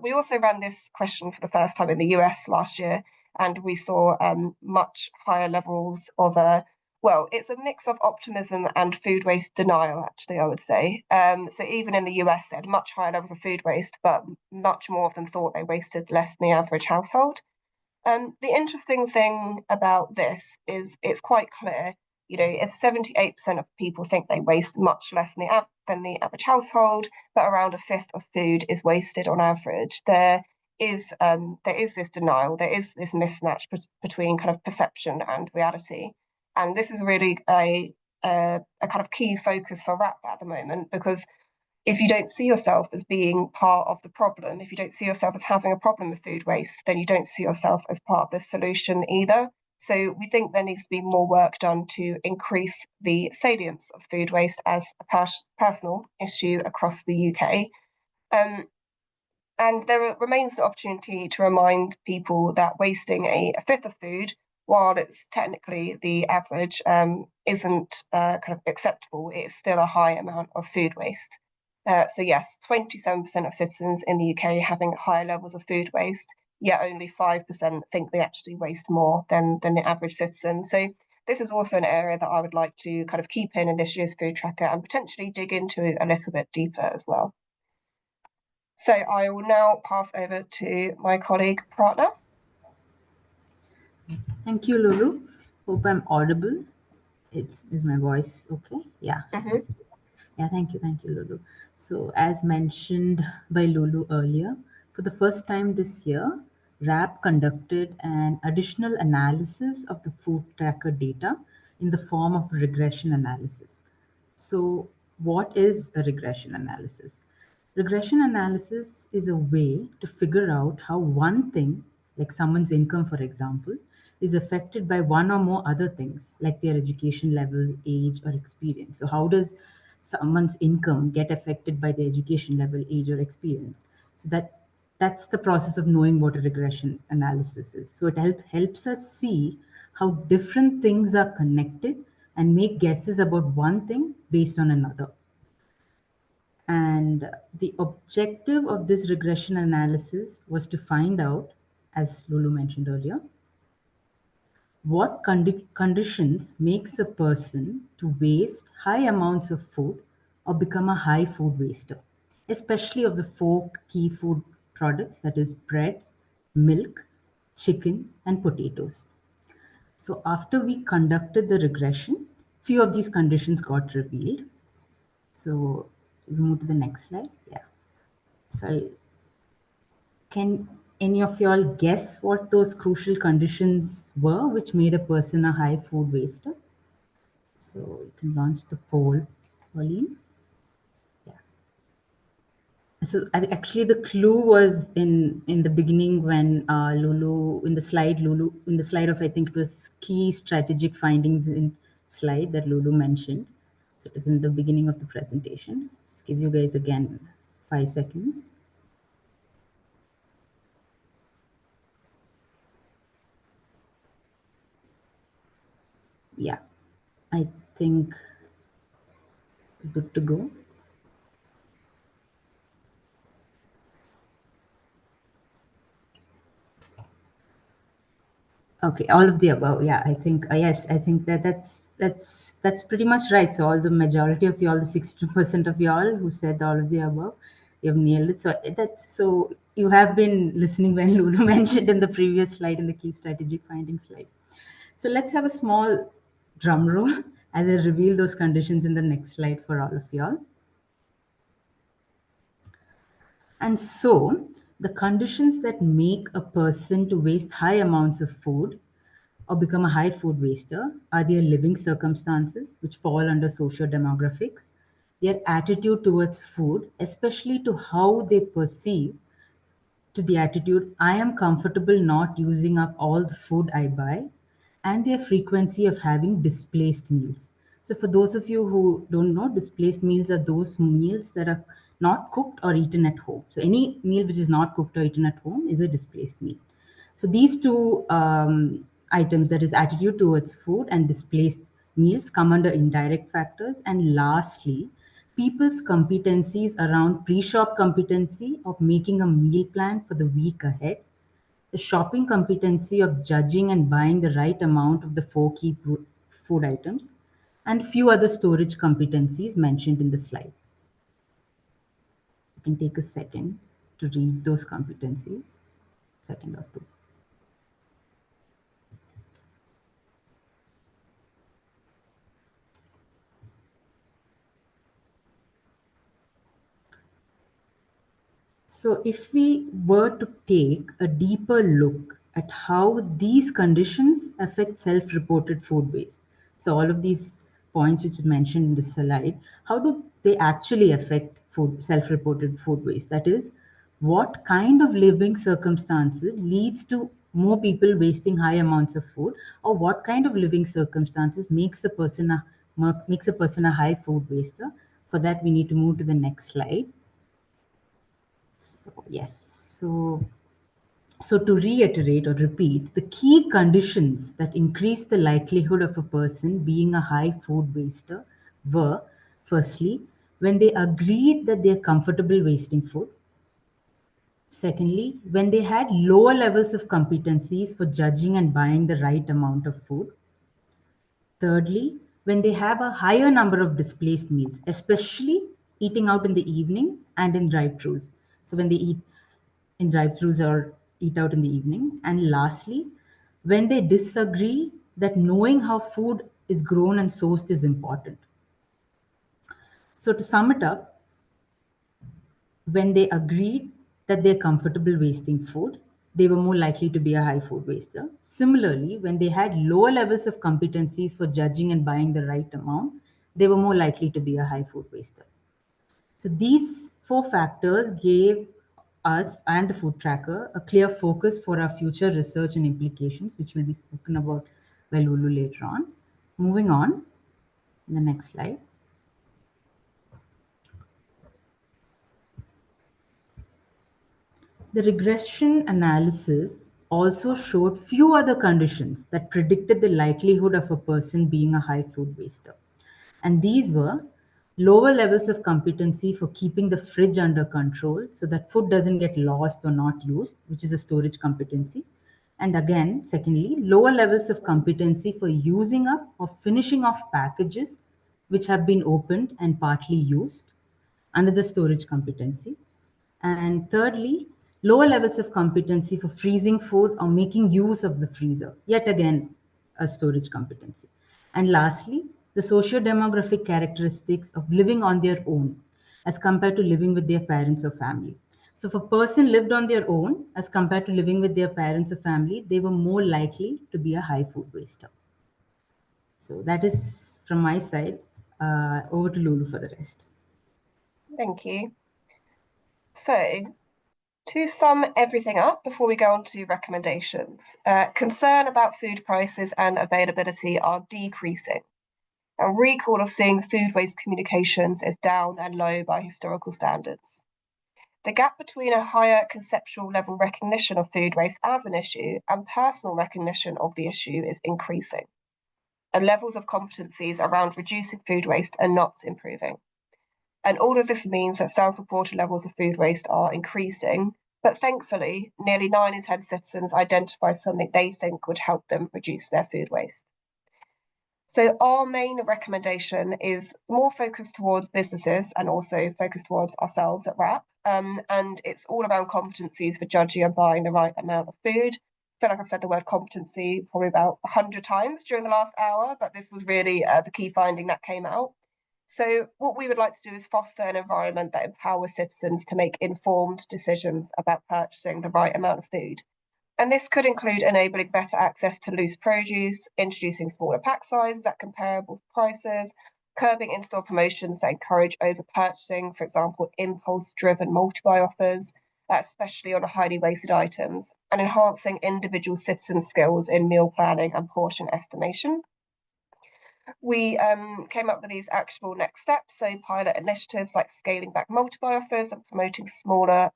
We also ran this question for the first time in the US last year, and we saw much higher levels of it's a mix of optimism and food waste denial, actually, I would say. So even in the US, they had much higher levels of food waste, but much more of them thought they wasted less than the average household. The interesting thing about this is it's quite clear, if 78% of people think they waste much less than the average household, but around a fifth of food is wasted on average, there is this denial, there is this mismatch between kind of perception and reality. And this is really a kind of key focus for RAP at the moment, because if you don't see yourself as being part of the problem, if you don't see yourself as having a problem with food waste, then you don't see yourself as part of the solution either. So we think there needs to be more work done to increase the salience of food waste as a personal issue across the UK. And there remains the opportunity to remind people that wasting a fifth of food, while it's technically the average, isn't kind of acceptable. It's still a high amount of food waste. So yes, 27% of citizens in the UK having higher levels of food waste, yet only 5% think they actually waste more than the average citizen. So this is also an area that I would like to kind of keep in this year's food tracker and potentially dig into a little bit deeper as well. So I will now pass over to my colleague Pratna. Thank you, Lulu. Hope I'm audible. Is my voice okay? Yeah. Mm-hmm. Yeah, thank you, Lulu. So as mentioned by Lulu earlier, for the first time this year, RAP conducted an additional analysis of the food tracker data in the form of regression analysis. So, what is a regression analysis? Regression analysis is a way to figure out how one thing, like someone's income, for example, is affected by one or more other things, like their education level, age, or experience. So, how does someone's income get affected by their education level, age, or experience? So that's the process of knowing what a regression analysis is. So it helps us see how different things are connected and make guesses about one thing based on another. And the objective of this regression analysis was to find out, as Lulu mentioned earlier, what conditions makes a person to waste high amounts of food or become a high food waster, especially of the four key food products, that is bread, milk, chicken, and potatoes. So after we conducted the regression, few of these conditions got revealed. So we move to the next slide. Yeah. So can any of y'all guess what those crucial conditions were which made a person a high food waster? So you can launch the poll, Pauline. Yeah. So actually, the clue was in the beginning when Lulu in the slide of, I think it was key strategic findings in slide that Lulu mentioned. So it is in the beginning of the presentation. Just give you guys again 5 seconds. Yeah, I think good to go. Okay, all of the above. Yeah, I think yes, I think that's pretty much right. So all the majority of y'all, the 62% of y'all who said all of the above, you've nailed it. So that's so you have been listening when Lulu mentioned in the previous slide, in the key strategic findings slide. So let's have a small drum roll as I reveal those conditions in the next slide for all of y'all. And so the conditions that make a person to waste high amounts of food or become a high food waster are their living circumstances, which fall under socio-demographics, their attitude towards food, especially to how they perceive to the attitude, I am comfortable not using up all the food I buy, and their frequency of having displaced meals. So, for those of you who don't know, displaced meals are those meals that are not cooked or eaten at home. So, any meal which is not cooked or eaten at home is a displaced meal. So, these two items, that is, attitude towards food and displaced meals, come under indirect factors. And lastly, people's competencies around pre-shop competency of making a meal plan for the week ahead, the shopping competency of judging and buying the right amount of the four key food items, and few other storage competencies mentioned in the slide. You can take a second to read those competencies, second or two. So, if we were to take a deeper look at how these conditions affect self reported food waste, so all of these points which are mentioned in the slide, how do they actually affect food self reported food waste? That is, what kind of living circumstances leads to more people wasting high amounts of food, or what kind of living circumstances makes a person a high food waster? For that, we need to move to the next slide. So, yes. So to reiterate or repeat, the key conditions that increase the likelihood of a person being a high food waster were, firstly, when they agreed that they are comfortable wasting food. Secondly, when they had lower levels of competencies for judging and buying the right amount of food. Thirdly, when they have a higher number of displaced meals, especially eating out in the evening and in drive-thrus. So when they eat in drive-thrus or eat out in the evening. And lastly, when they disagree that knowing how food is grown and sourced is important. So to sum it up, when they agreed that they're comfortable wasting food, they were more likely to be a high food waster. Similarly, when they had lower levels of competencies for judging and buying the right amount, they were more likely to be a high food waster. So these four factors gave us and the food tracker a clear focus for our future research and implications, which will be spoken about by Lulu later on. Moving on, the next slide. The regression analysis also showed few other conditions that predicted the likelihood of a person being a high food waster. And these were lower levels of competency for keeping the fridge under control so that food doesn't get lost or not used, which is a storage competency. And again, secondly, lower levels of competency for using up or finishing off packages which have been opened and partly used under the storage competency. And thirdly, lower levels of competency for freezing food or making use of the freezer, yet again, a storage competency. And lastly, the socio-demographic characteristics of living on their own as compared to living with their parents or family. So if a person lived on their own as compared to living with their parents or family, they were more likely to be a high food waster. So that is from my side. Over to Lulu for the rest. Thank you. So, to sum everything up before we go on to recommendations, concern about food prices and availability are decreasing. And recall of seeing food waste communications is down and low by historical standards. The gap between a higher conceptual level recognition of food waste as an issue and personal recognition of the issue is increasing. And levels of competencies around reducing food waste are not improving. And all of this means that self-reported levels of food waste are increasing, but thankfully, nearly 9 in 10 citizens identify something they think would help them reduce their food waste. So our main recommendation is more focused towards businesses and also focused towards ourselves at WRAP. And it's all around competencies for judging and buying the right amount of food. I feel like I've said the word competency probably about 100 times during the last hour, but this was really the key finding that came out. So what we would like to do is foster an environment that empowers citizens to make informed decisions about purchasing the right amount of food. And this could include enabling better access to loose produce, introducing smaller pack sizes at comparable prices, curbing in-store promotions that encourage over-purchasing, for example, impulse-driven multi-buy offers, especially on highly wasted items, and enhancing individual citizen skills in meal planning and portion estimation. We came up with these actionable next steps, so pilot initiatives like scaling back multi-buy offers and promoting smaller,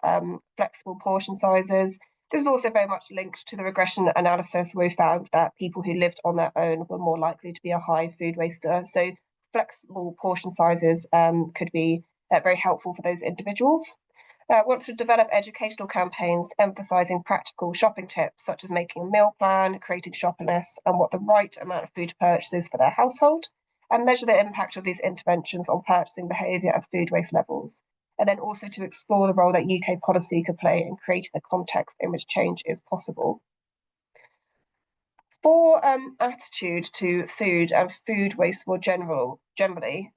flexible portion sizes. This is also very much linked to the regression analysis where we found that people who lived on their own were more likely to be a high food waster. So flexible portion sizes could be very helpful for those individuals. Want to develop educational campaigns emphasising practical shopping tips, such as making a meal plan, creating shopping lists, and what the right amount of food to purchase is for their household, and measure the impact of these interventions on purchasing behaviour and food waste levels. And then also to explore the role that UK policy could play in creating the context in which change is possible. For attitude to food and food waste more generally,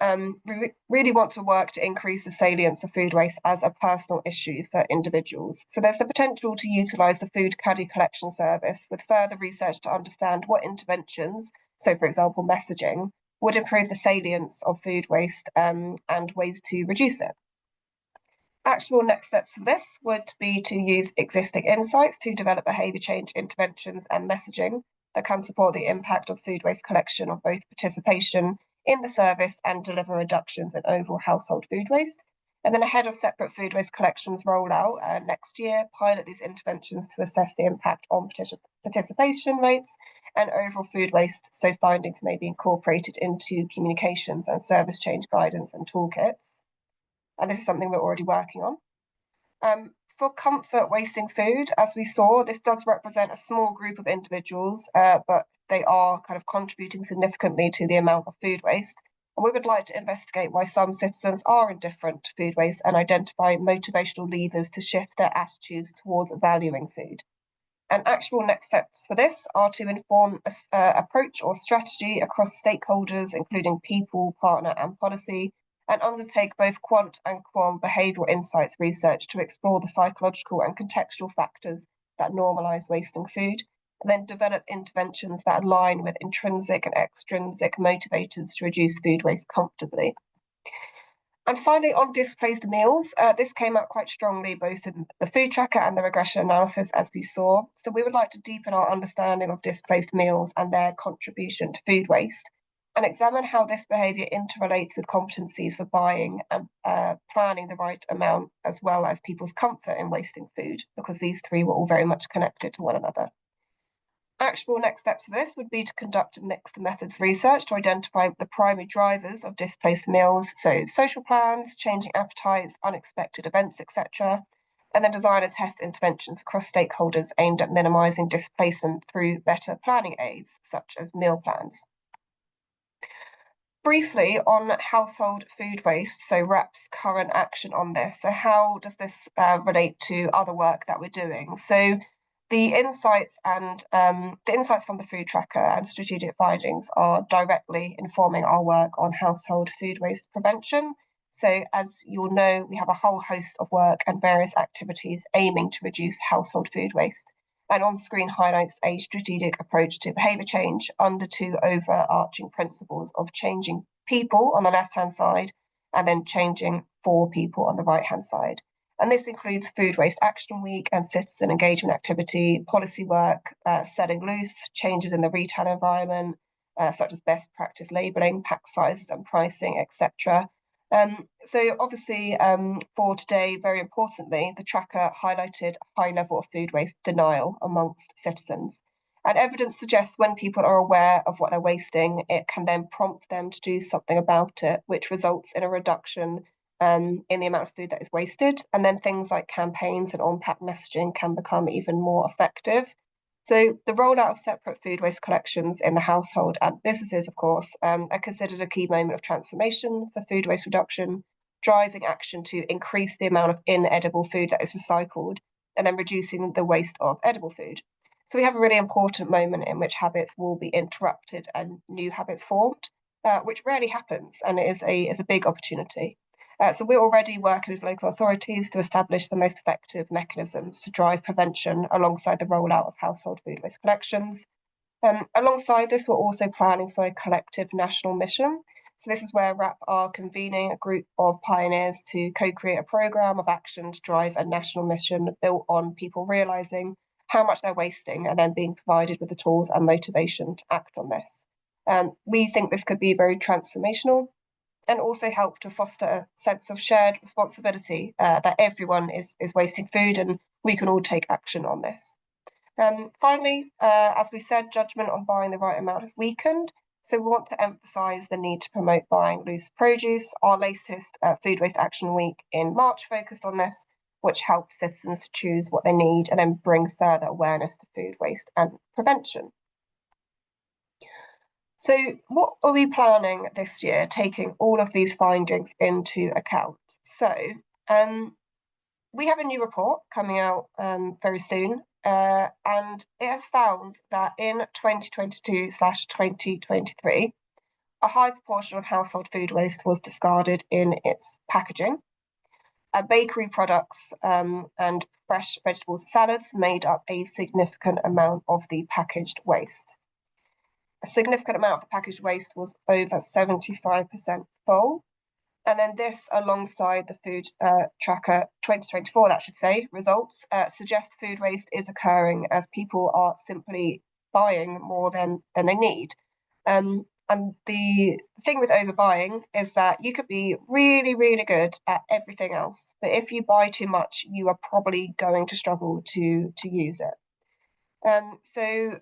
we really want to work to increase the salience of food waste as a personal issue for individuals. So there's the potential to utilise the food caddy collection service with further research to understand what interventions, so for example messaging, would improve the salience of food waste and ways to reduce it. Actionable next steps for this would be to use existing insights to develop behaviour change interventions and messaging that can support the impact of food waste collection on both participation in the service and deliver reductions in overall household food waste. And then ahead of separate food waste collections rollout next year, pilot these interventions to assess the impact on participation rates and overall food waste, so findings may be incorporated into communications and service change guidance and toolkits. And this is something we're already working on. For comfort wasting food, as we saw, this does represent a small group of individuals, but they are kind of contributing significantly to the amount of food waste. And we would like to investigate why some citizens are indifferent to food waste and identify motivational levers to shift their attitudes towards valuing food. And actionable next steps for this are to inform approach or strategy across stakeholders, including people, partner, and policy, and undertake both quant and qual behavioural insights research to explore the psychological and contextual factors that normalise wasting food, and then develop interventions that align with intrinsic and extrinsic motivators to reduce food waste comfortably. And finally, on displaced meals, this came out quite strongly both in the food tracker and the regression analysis, as we saw. So we would like to deepen our understanding of displaced meals and their contribution to food waste, and examine how this behaviour interrelates with competencies for buying and planning the right amount, as well as people's comfort in wasting food, because these three were all very much connected to one another. Actionable next steps for this would be to conduct mixed methods research to identify the primary drivers of displaced meals, so social plans, changing appetites, unexpected events, etc., and then design and test interventions across stakeholders aimed at minimising displacement through better planning aids, such as meal plans. Briefly on household food waste, so RAP's current action on this. So how does this relate to other work that we're doing? So the insights from the food tracker and strategic findings are directly informing our work on household food waste prevention. So as you'll know, we have a whole host of work and various activities aiming to reduce household food waste. And on screen highlights a strategic approach to behaviour change under two overarching principles of changing people on the left-hand side and then changing for people on the right-hand side. And this includes Food Waste Action Week and citizen engagement activity, policy work, selling loose, changes in the retail environment, such as best practice labelling, pack sizes and pricing, etc. So obviously for today, very importantly, the tracker highlighted a high level of food waste denial amongst citizens. And evidence suggests when people are aware of what they're wasting, it can then prompt them to do something about it, which results in a reduction in the amount of food that is wasted. And then things like campaigns and on-pack messaging can become even more effective. So the rollout of separate food waste collections in the household and businesses, of course, are considered a key moment of transformation for food waste reduction, driving action to increase the amount of inedible food that is recycled and then reducing the waste of edible food. So we have a really important moment in which habits will be interrupted and new habits formed, which rarely happens, and it is a big opportunity. So we're already working with local authorities to establish the most effective mechanisms to drive prevention alongside the rollout of household food waste collections. Alongside this, we're also planning for a collective national mission. So this is where RAP are convening a group of pioneers to co-create a programme of action to drive a national mission built on people realising how much they're wasting and then being provided with the tools and motivation to act on this. We think this could be very transformational and also help to foster a sense of shared responsibility that everyone is wasting food and we can all take action on this. Finally, as we said, judgment on buying the right amount has weakened. So we want to emphasise the need to promote buying loose produce. Our latest Food Waste Action Week in March focused on this, which helps citizens to choose what they need and then bring further awareness to food waste and prevention. So what are we planning this year, taking all of these findings into account? So we have a new report coming out very soon, and it has found that in 2022/2023, a high proportion of household food waste was discarded in its packaging. Bakery products and fresh vegetables salads made up a significant amount of the packaged waste. A significant amount of the packaged waste was over 75% full. And then this, alongside the food tracker 2024, that should say, results suggest food waste is occurring as people are simply buying more than they need. And the thing with overbuying is that you could be really, really good at everything else, but if you buy too much, you are probably going to struggle to use it. So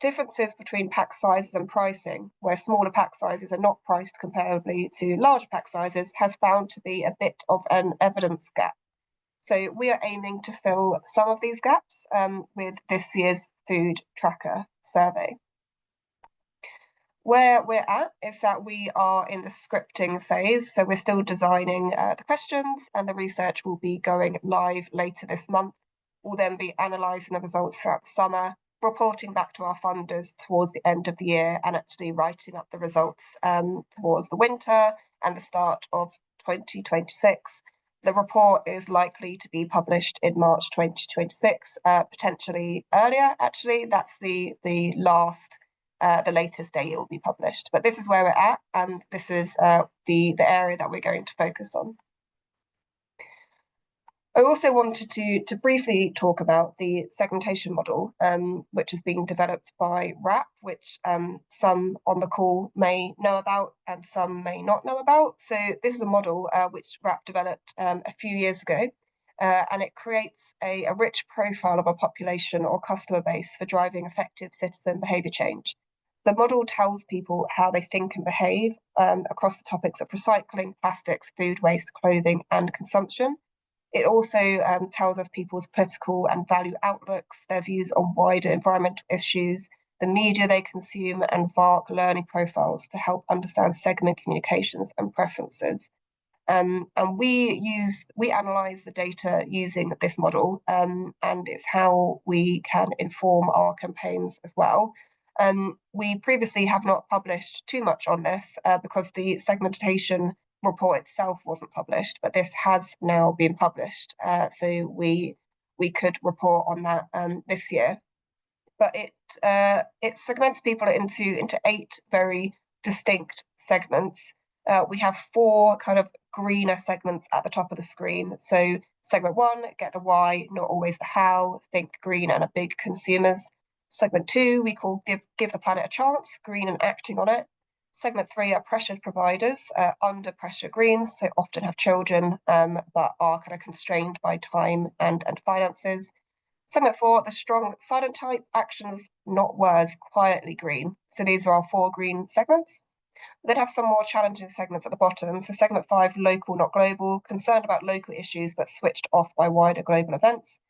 differences between pack sizes and pricing, where smaller pack sizes are not priced comparably to larger pack sizes, has found to be a bit of an evidence gap. So we are aiming to fill some of these gaps with this year's food tracker survey. Where we're at is that we are in the scripting phase, so we're still designing the questions, and the research will be going live later this month. We'll then be analysing the results throughout the summer, reporting back to our funders towards the end of the year, and actually writing up the results towards the winter and the start of 2026. The report is likely to be published in March 2026, potentially earlier, actually. That's the latest date it will be published. But this is where we're at, and this is the area that we're going to focus on. I also wanted to briefly talk about the segmentation model, which is being developed by RAP, which some on the call may know about and some may not know about. So this is a model which RAP developed a few years ago, and it creates a rich profile of a population or customer base for driving effective citizen behaviour change. The model tells people how they think and behave across the topics of recycling, plastics, food waste, clothing, and consumption. It also tells us people's political and value outlooks, their views on wider environmental issues, the media they consume, and VARC learning profiles to help understand segment communications and preferences. And we analyze the data using this model, and it's how we can inform our campaigns as well. We previously have not published too much on this because the segmentation report itself wasn't published, but this has now been published, so we could report on that this year. But it segments people into 8 very distinct segments. We have 4 kind of greener segments at the top of the screen. So segment 1, get the why, not always the how, think green and are big consumers. Segment 2, we call give the planet a chance, green and acting on it. Segment 3 are pressured providers, under pressure greens, so often have children, but are kind of constrained by time and finances. Segment 4, the strong silent type, actions, not words, quietly green. So these are our 4 green segments. Then have some more challenging segments at the bottom. So segment 5, local, not global, concerned about local issues, but switched off by wider global events.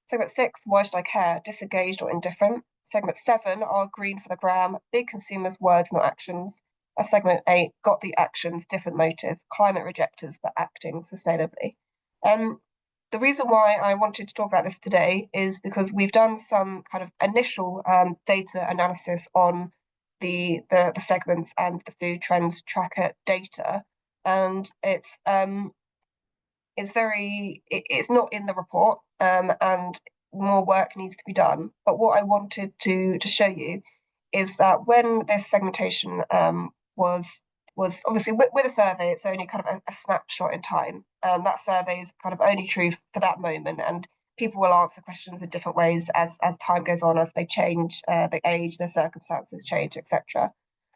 Segment 6, why should I care, disengaged or indifferent. Segment 7 are green for the gram, big consumers, words, not actions. Segment 8, got the actions, different motive, climate rejectors, but acting sustainably. The reason why I wanted to talk about this today is because we've done some kind of initial data analysis on the segments and the food trends tracker data, and it's not in the report, and more work needs to be done. But what I wanted to show you is that when this segmentation was obviously with a survey, it's only kind of a snapshot in time. That survey is kind of only true for that moment, and people will answer questions in different ways as time goes on, as they change, they age, their circumstances change, etc.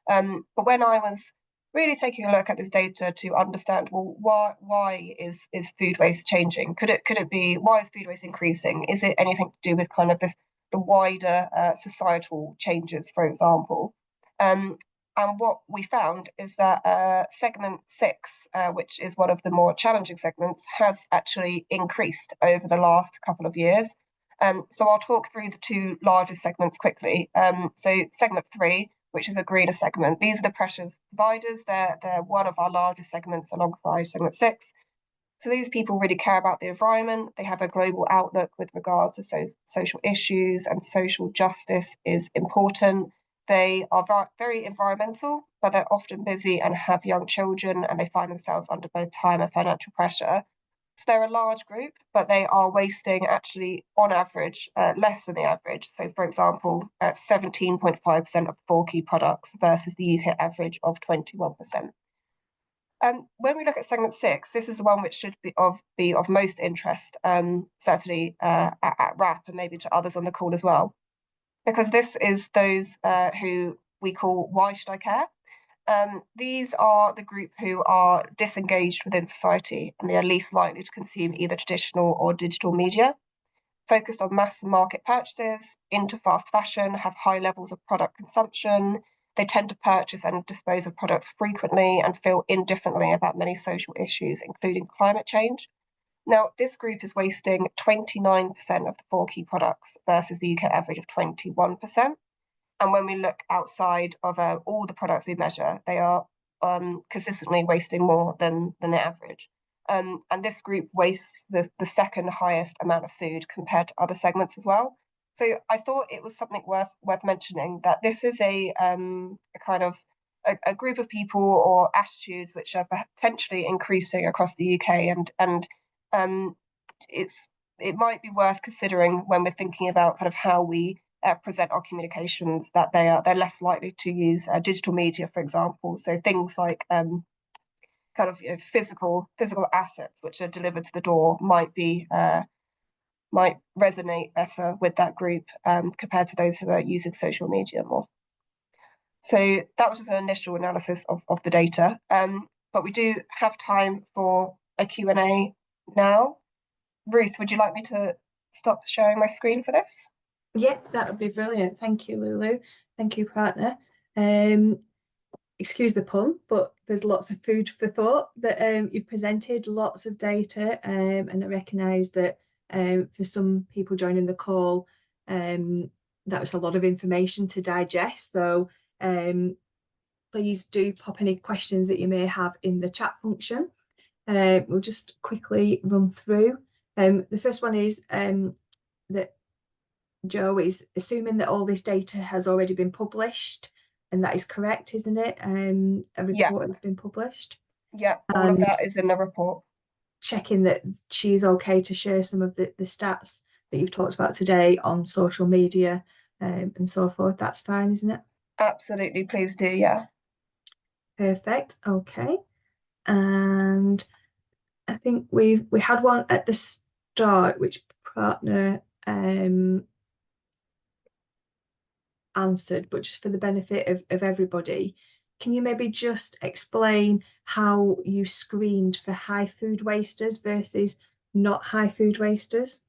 But when I was really taking a look at this data to understand, well, why is food waste changing? Could it be, why is food waste increasing? Is it anything to do with kind of the wider societal changes, for example? And what we found is that segment 6, which is one of the more challenging segments, has actually increased over the last couple of years. So I'll talk through the 2 largest segments quickly. So segment 3, which is a greener segment, these are the pressures providers. They're one of our largest segments alongside segment 6. So these people really care about the environment. They have a global outlook with regards to social issues, and social justice is important. They are very environmental, but they're often busy and have young children, and they find themselves under both time and financial pressure. So they're a large group, but they are wasting actually, on average, less than the average. So, for example, 17.5% of 4 key products versus the UK average of 21%. When we look at segment 6, this is the one which should be of most interest, certainly at RAP and maybe to others on the call as well, because this is those who we call why should I care? These are the group who are disengaged within society, and they are least likely to consume either traditional or digital media, focused on mass market purchases, into fast fashion, have high levels of product consumption. They tend to purchase and dispose of products frequently and feel indifferently about many social issues, including climate change. Now, this group is wasting 29% of the 4 key products versus the UK average of 21%. And when we look outside of all the products we measure, they are consistently wasting more than the average. And this group wastes the second highest amount of food compared to other segments as well. So I thought it was something worth mentioning, that this is a kind of a group of people or attitudes which are potentially increasing across the UK, and it might be worth considering when we're thinking about kind of how we present our communications, that they're less likely to use digital media, for example. So things like kind of physical assets which are delivered to the door might resonate better with that group compared to those who are using social media more. So that was just an initial analysis of the data. But we do have time for a Q&A now. Ruth, would you like me to stop sharing my screen for this? Yeah, that would be brilliant. Thank you, Lulu. Thank you, partner. Excuse the pun, but there's lots of food for thought that you've presented, lots of data, and I recognise that for some people joining the call, that was a lot of information to digest. So please do pop any questions that you may have in the chat function. We'll just quickly run through. The first one is that Joe is assuming that all this data has already been published, and that is correct, isn't it? A report has been published. Yeah, all of that is in the report. Checking that she's okay to share some of the stats that you've talked about today on social media and so forth. That's fine, isn't it? Absolutely, please do, yeah. Perfect, okay. And I think we had one at the start, which partner answered, but just for the benefit of everybody, can you maybe just explain how you screened for high food wasters versus not high food wasters?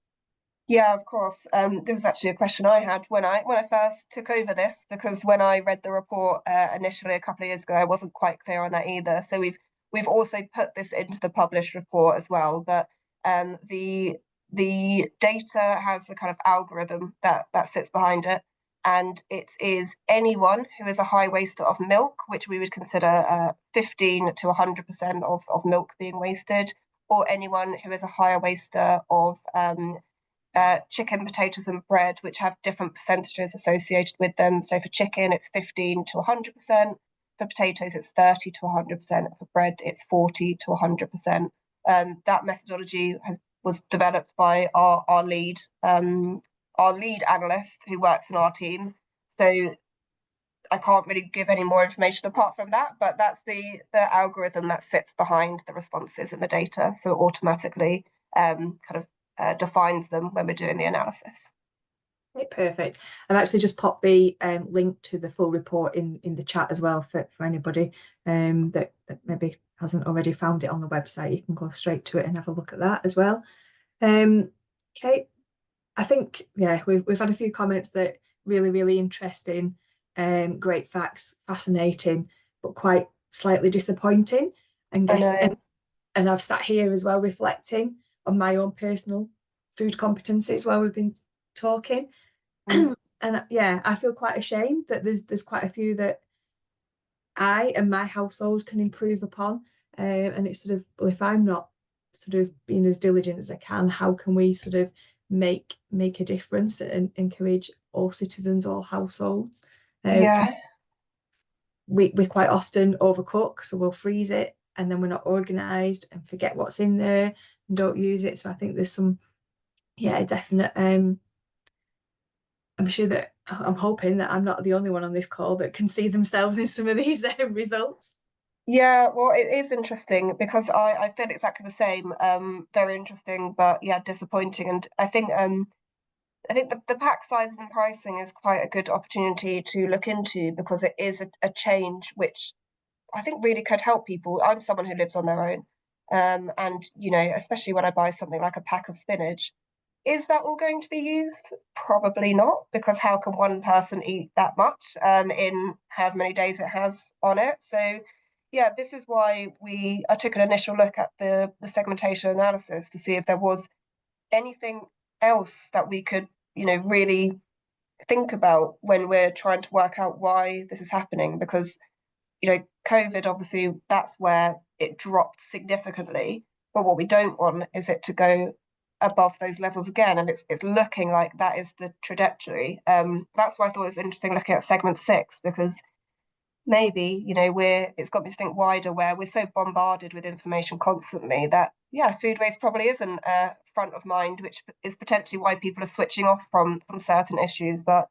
Yeah, of course. This is actually a question I had when I first took over this, because when I read the report initially a couple of years ago, I wasn't quite clear on that either. So we've also put this into the published report as well. But the data has a kind of algorithm that sits behind it, and it is anyone who is a high waster of milk, which we would consider 15 to 100% of milk being wasted, or anyone who is a higher waster of chicken, potatoes, and bread, which have different percentages associated with them. So for chicken, it's 15 to 100%. For potatoes, it's 30 to 100%. For bread, it's 40 to 100%. That methodology was developed by our lead analyst who works in our team. So I can't really give any more information apart from that, but that's the algorithm that sits behind the responses in the data. So it automatically kind of defines them when we're doing the analysis. Okay, perfect. I've actually just popped the link to the full report in the chat as well for anybody that maybe hasn't already found it on the website. You can go straight to it and have a look at that as well. Okay, I think, yeah, we've had a few comments that really interesting, great facts, fascinating, but quite slightly disappointing. And I've sat here as well reflecting on my own personal food competencies while we've been talking. And yeah, I feel quite ashamed that there's quite a few that I and my household can improve upon. And it's sort of, well, if I'm not sort of being as diligent as I can, how can we sort of make a difference and encourage all citizens, all households? Yeah. We quite often overcook, so we'll freeze it and then we're not organised and forget what's in there and don't use it. So I think there's some, yeah, definite. I'm sure that I'm hoping that I'm not the only one on this call that can see themselves in some of these results. Yeah, well, it is interesting because I feel exactly the same. Very interesting, but yeah, disappointing. And I think the pack size and pricing is quite a good opportunity to look into, because it is a change which I think really could help people. I'm someone who lives on their own, and especially when I buy something like a pack of spinach, is that all going to be used? Probably not, because how can one person eat that much in however many days it has on it? So yeah, this is why I took an initial look at the segmentation analysis to see if there was anything else that we could, really think about when we're trying to work out why this is happening. Because, COVID, obviously, that's where it dropped significantly. But what we don't want is it to go above those levels again. And it's looking like that is the trajectory. That's why I thought it was interesting looking at segment 6, because maybe, you know, it's got me to think wider, where we're so bombarded with information constantly that, yeah, food waste probably isn't front of mind, which is potentially why people are switching off from certain issues. But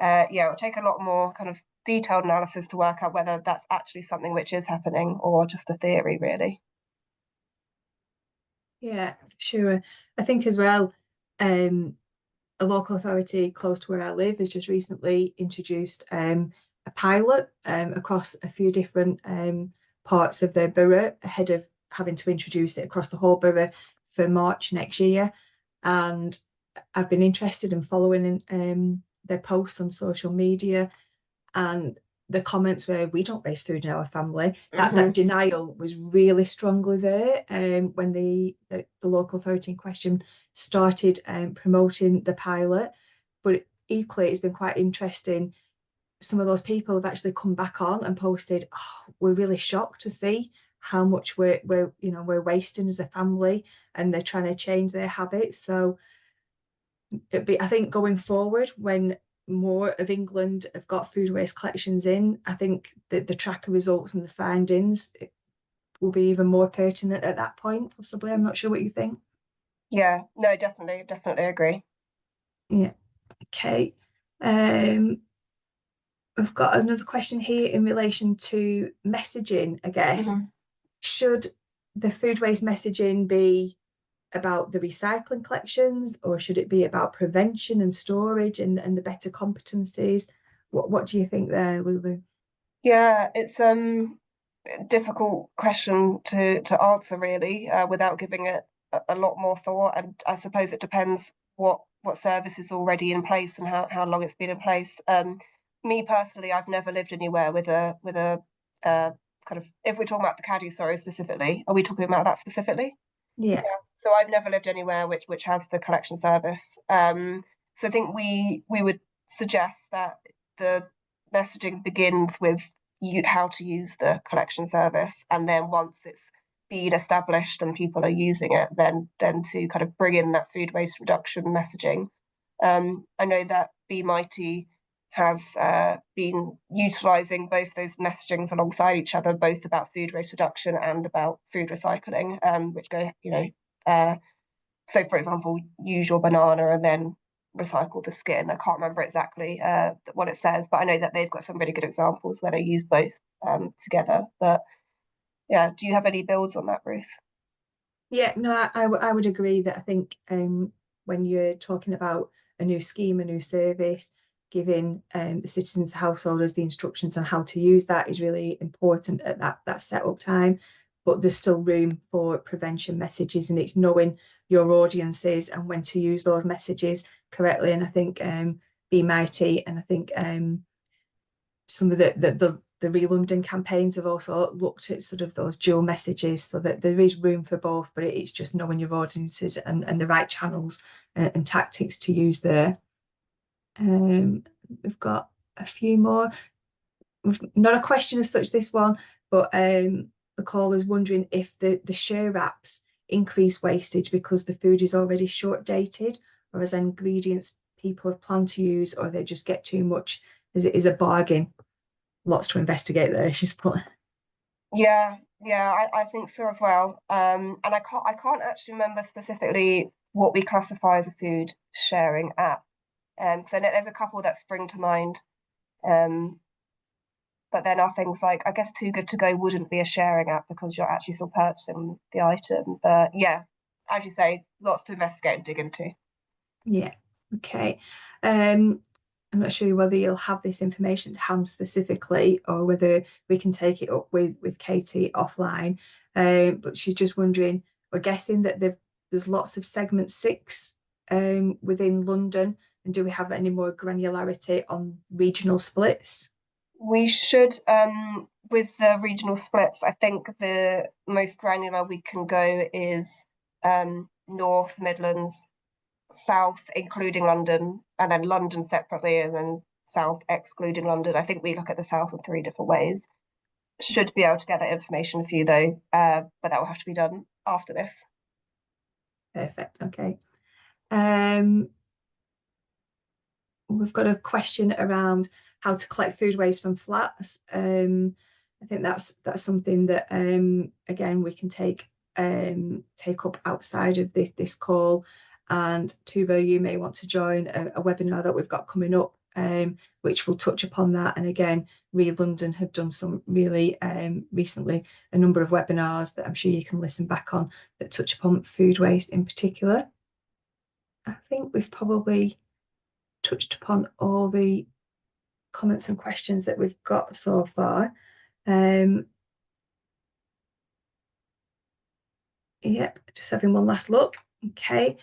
yeah, it'll take a lot more kind of detailed analysis to work out whether that's actually something which is happening or just a theory, really. Yeah, sure. I think as well, a local authority close to where I live has just recently introduced a pilot across a few different parts of their borough ahead of having to introduce it across the whole borough for March next year. And I've been interested in following their posts on social media, and the comments were, we don't waste food in our family. That denial was really strongly there when the local authority in question started promoting the pilot. But equally, it's been quite interesting. Some of those people have actually come back on and posted, oh, we're really shocked to see how much we're wasting as a family, and they're trying to change their habits. So I think going forward, when more of England have got food waste collections in, I think that the tracker results and the findings will be even more pertinent at that point, possibly. I'm not sure what you think. Yeah, no, definitely agree. Yeah. Okay. We've got another question here in relation to messaging, I guess. Should the food waste messaging be about the recycling collections, or should it be about prevention and storage and the better competencies? What do you think there, Lulu? Yeah, it's difficult question to answer, really, without giving it a lot more thought. And I suppose it depends what service is already in place and how long it's been in place. Me personally, I've never lived anywhere with a kind of, if we're talking about the caddy, sorry, specifically, are we talking about that specifically? Yeah. Yeah. So I've never lived anywhere which has the collection service. So I think we would suggest that the messaging begins with how to use the collection service, and then once it's been established and people are using it, then to kind of bring in that food waste reduction messaging. I know that Be Mighty has been utilising both those messagings alongside each other, both about food waste reduction and about food recycling, which go, you know, so for example, use your banana and then recycle the skin. I can't remember exactly what it says, but I know that they've got some really good examples where they use both together. But yeah, do you have any builds on that, Ruth? Yeah, no, I would agree that I think when you're talking about a new scheme, a new service, giving the citizens, the householders, the instructions on how to use that is really important at that setup time. But there's still room for prevention messages, and it's knowing your audiences and when to use those messages correctly. And I think Be Mighty, and I think some of the re-London campaigns have also looked at sort of those dual messages, so that there is room for both, but it's just knowing your audiences and the right channels and tactics to use there. We've got a few more. Not a question as such, this one, but the caller's wondering if the share apps increase wastage because the food is already short dated, or as ingredients people have planned to use, or they just get too much as it is a bargain. Lots to investigate there, she's put. Yeah, I think so as well. And I can't actually remember specifically what we classify as a food sharing app. So there's a couple that spring to mind. But then are things like, I guess Too Good To Go wouldn't be a sharing app because you're actually still purchasing the item. But yeah, as you say, lots to investigate and dig into. Yeah, okay. I'm not sure whether you'll have this information to hand specifically, or whether we can take it up with Katie offline. But she's just wondering, we're guessing that there's lots of segment 6 within London, and do we have any more granularity on regional splits? We should, with the regional splits, I think the most granular we can go is North, Midlands, South, including London, and then London separately, and then South excluding London. I think we look at the South in 3 different ways. Should be able to get that information for you though, but that will have to be done after this. Perfect, okay. We've got a question around how to collect food waste from flats. I think that's something that again we can take up outside of this call. And Tubo, you may want to join a webinar that we've got coming up, which will touch upon that. And again, Read London have done some really recently a number of webinars that I'm sure you can listen back on that touch upon food waste in particular. I think we've probably touched upon all the comments and questions that we've got so far. Yep, just having one last look. Okay.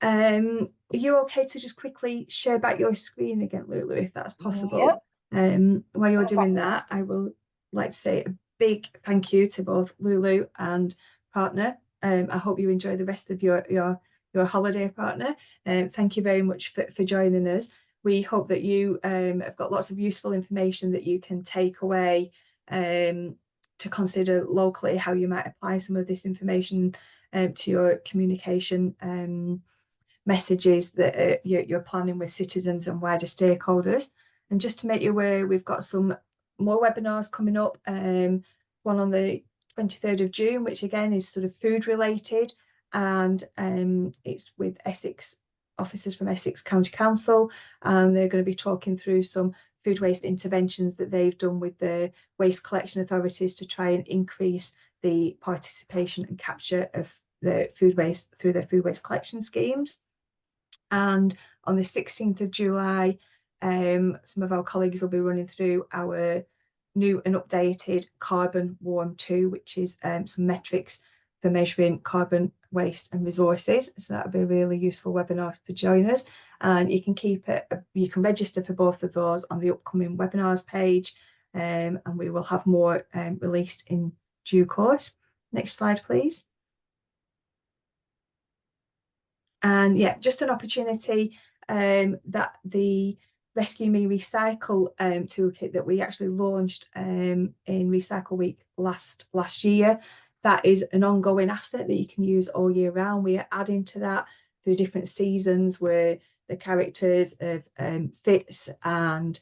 Are you okay to just quickly share back your screen again, Lulu, if that's possible? Yep. While you're doing that, I will like to say a big thank you to both Lulu and partner. I hope you enjoy the rest of your holiday, partner. Thank you very much for joining us. We hope that you have got lots of useful information that you can take away to consider locally how you might apply some of this information to your communication messages that you're planning with citizens and wider stakeholders. And just to make you aware, we've got some more webinars coming up. One on the 23rd of June, which again is sort of food related, and it's with Essex officers from Essex County Council, and they're going to be talking through some food waste interventions that they've done with the waste collection authorities to try and increase the participation and capture of the food waste through their food waste collection schemes. And on the 16th of July, some of our colleagues will be running through our new and updated Carbon Warm 2, which is some metrics for measuring carbon waste and resources. So that'll be a really useful webinar for joiners. And you can you can register for both of those on the upcoming webinars page, and we will have more released in due course. Next slide, please. And yeah, just an opportunity that the Rescue Me Recycle toolkit that we actually launched in Recycle Week last year, that is an ongoing asset that you can use all year round. We are adding to that through different seasons where the characters of Fitz and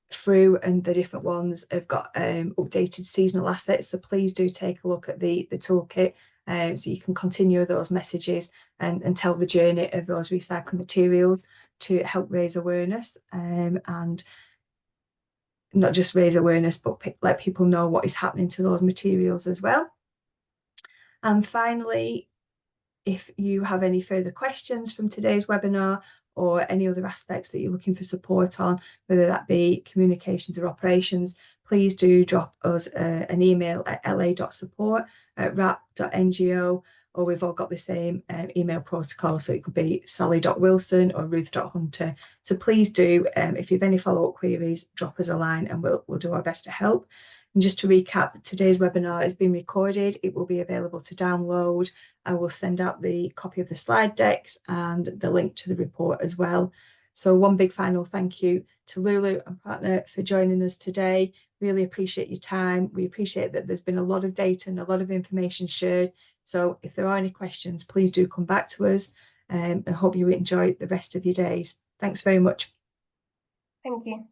through and the different ones have got updated seasonal assets. So please do take a look at the toolkit so you can continue those messages and tell the journey of those recycling materials to help raise awareness and not just raise awareness, but let people know what is happening to those materials as well. And finally, if you have any further questions from today's webinar or any other aspects that you're looking for support on, whether that be communications or operations, please do drop us an email at la.support@rap.ngo, or we've all got the same email protocol, so it could be sally.wilson or ruth.hunter. So please do, if you have any follow-up queries, drop us a line and we'll do our best to help. And just to recap, today's webinar has been recorded. It will be available to download. I will send out the copy of the slide decks and the link to the report as well. So one big final thank you to Lulu and partner for joining us today. Really appreciate your time. We appreciate that there's been a lot of data and a lot of information shared. So if there are any questions, please do come back to us, and hope you enjoy the rest of your days. Thanks very much. Thank you.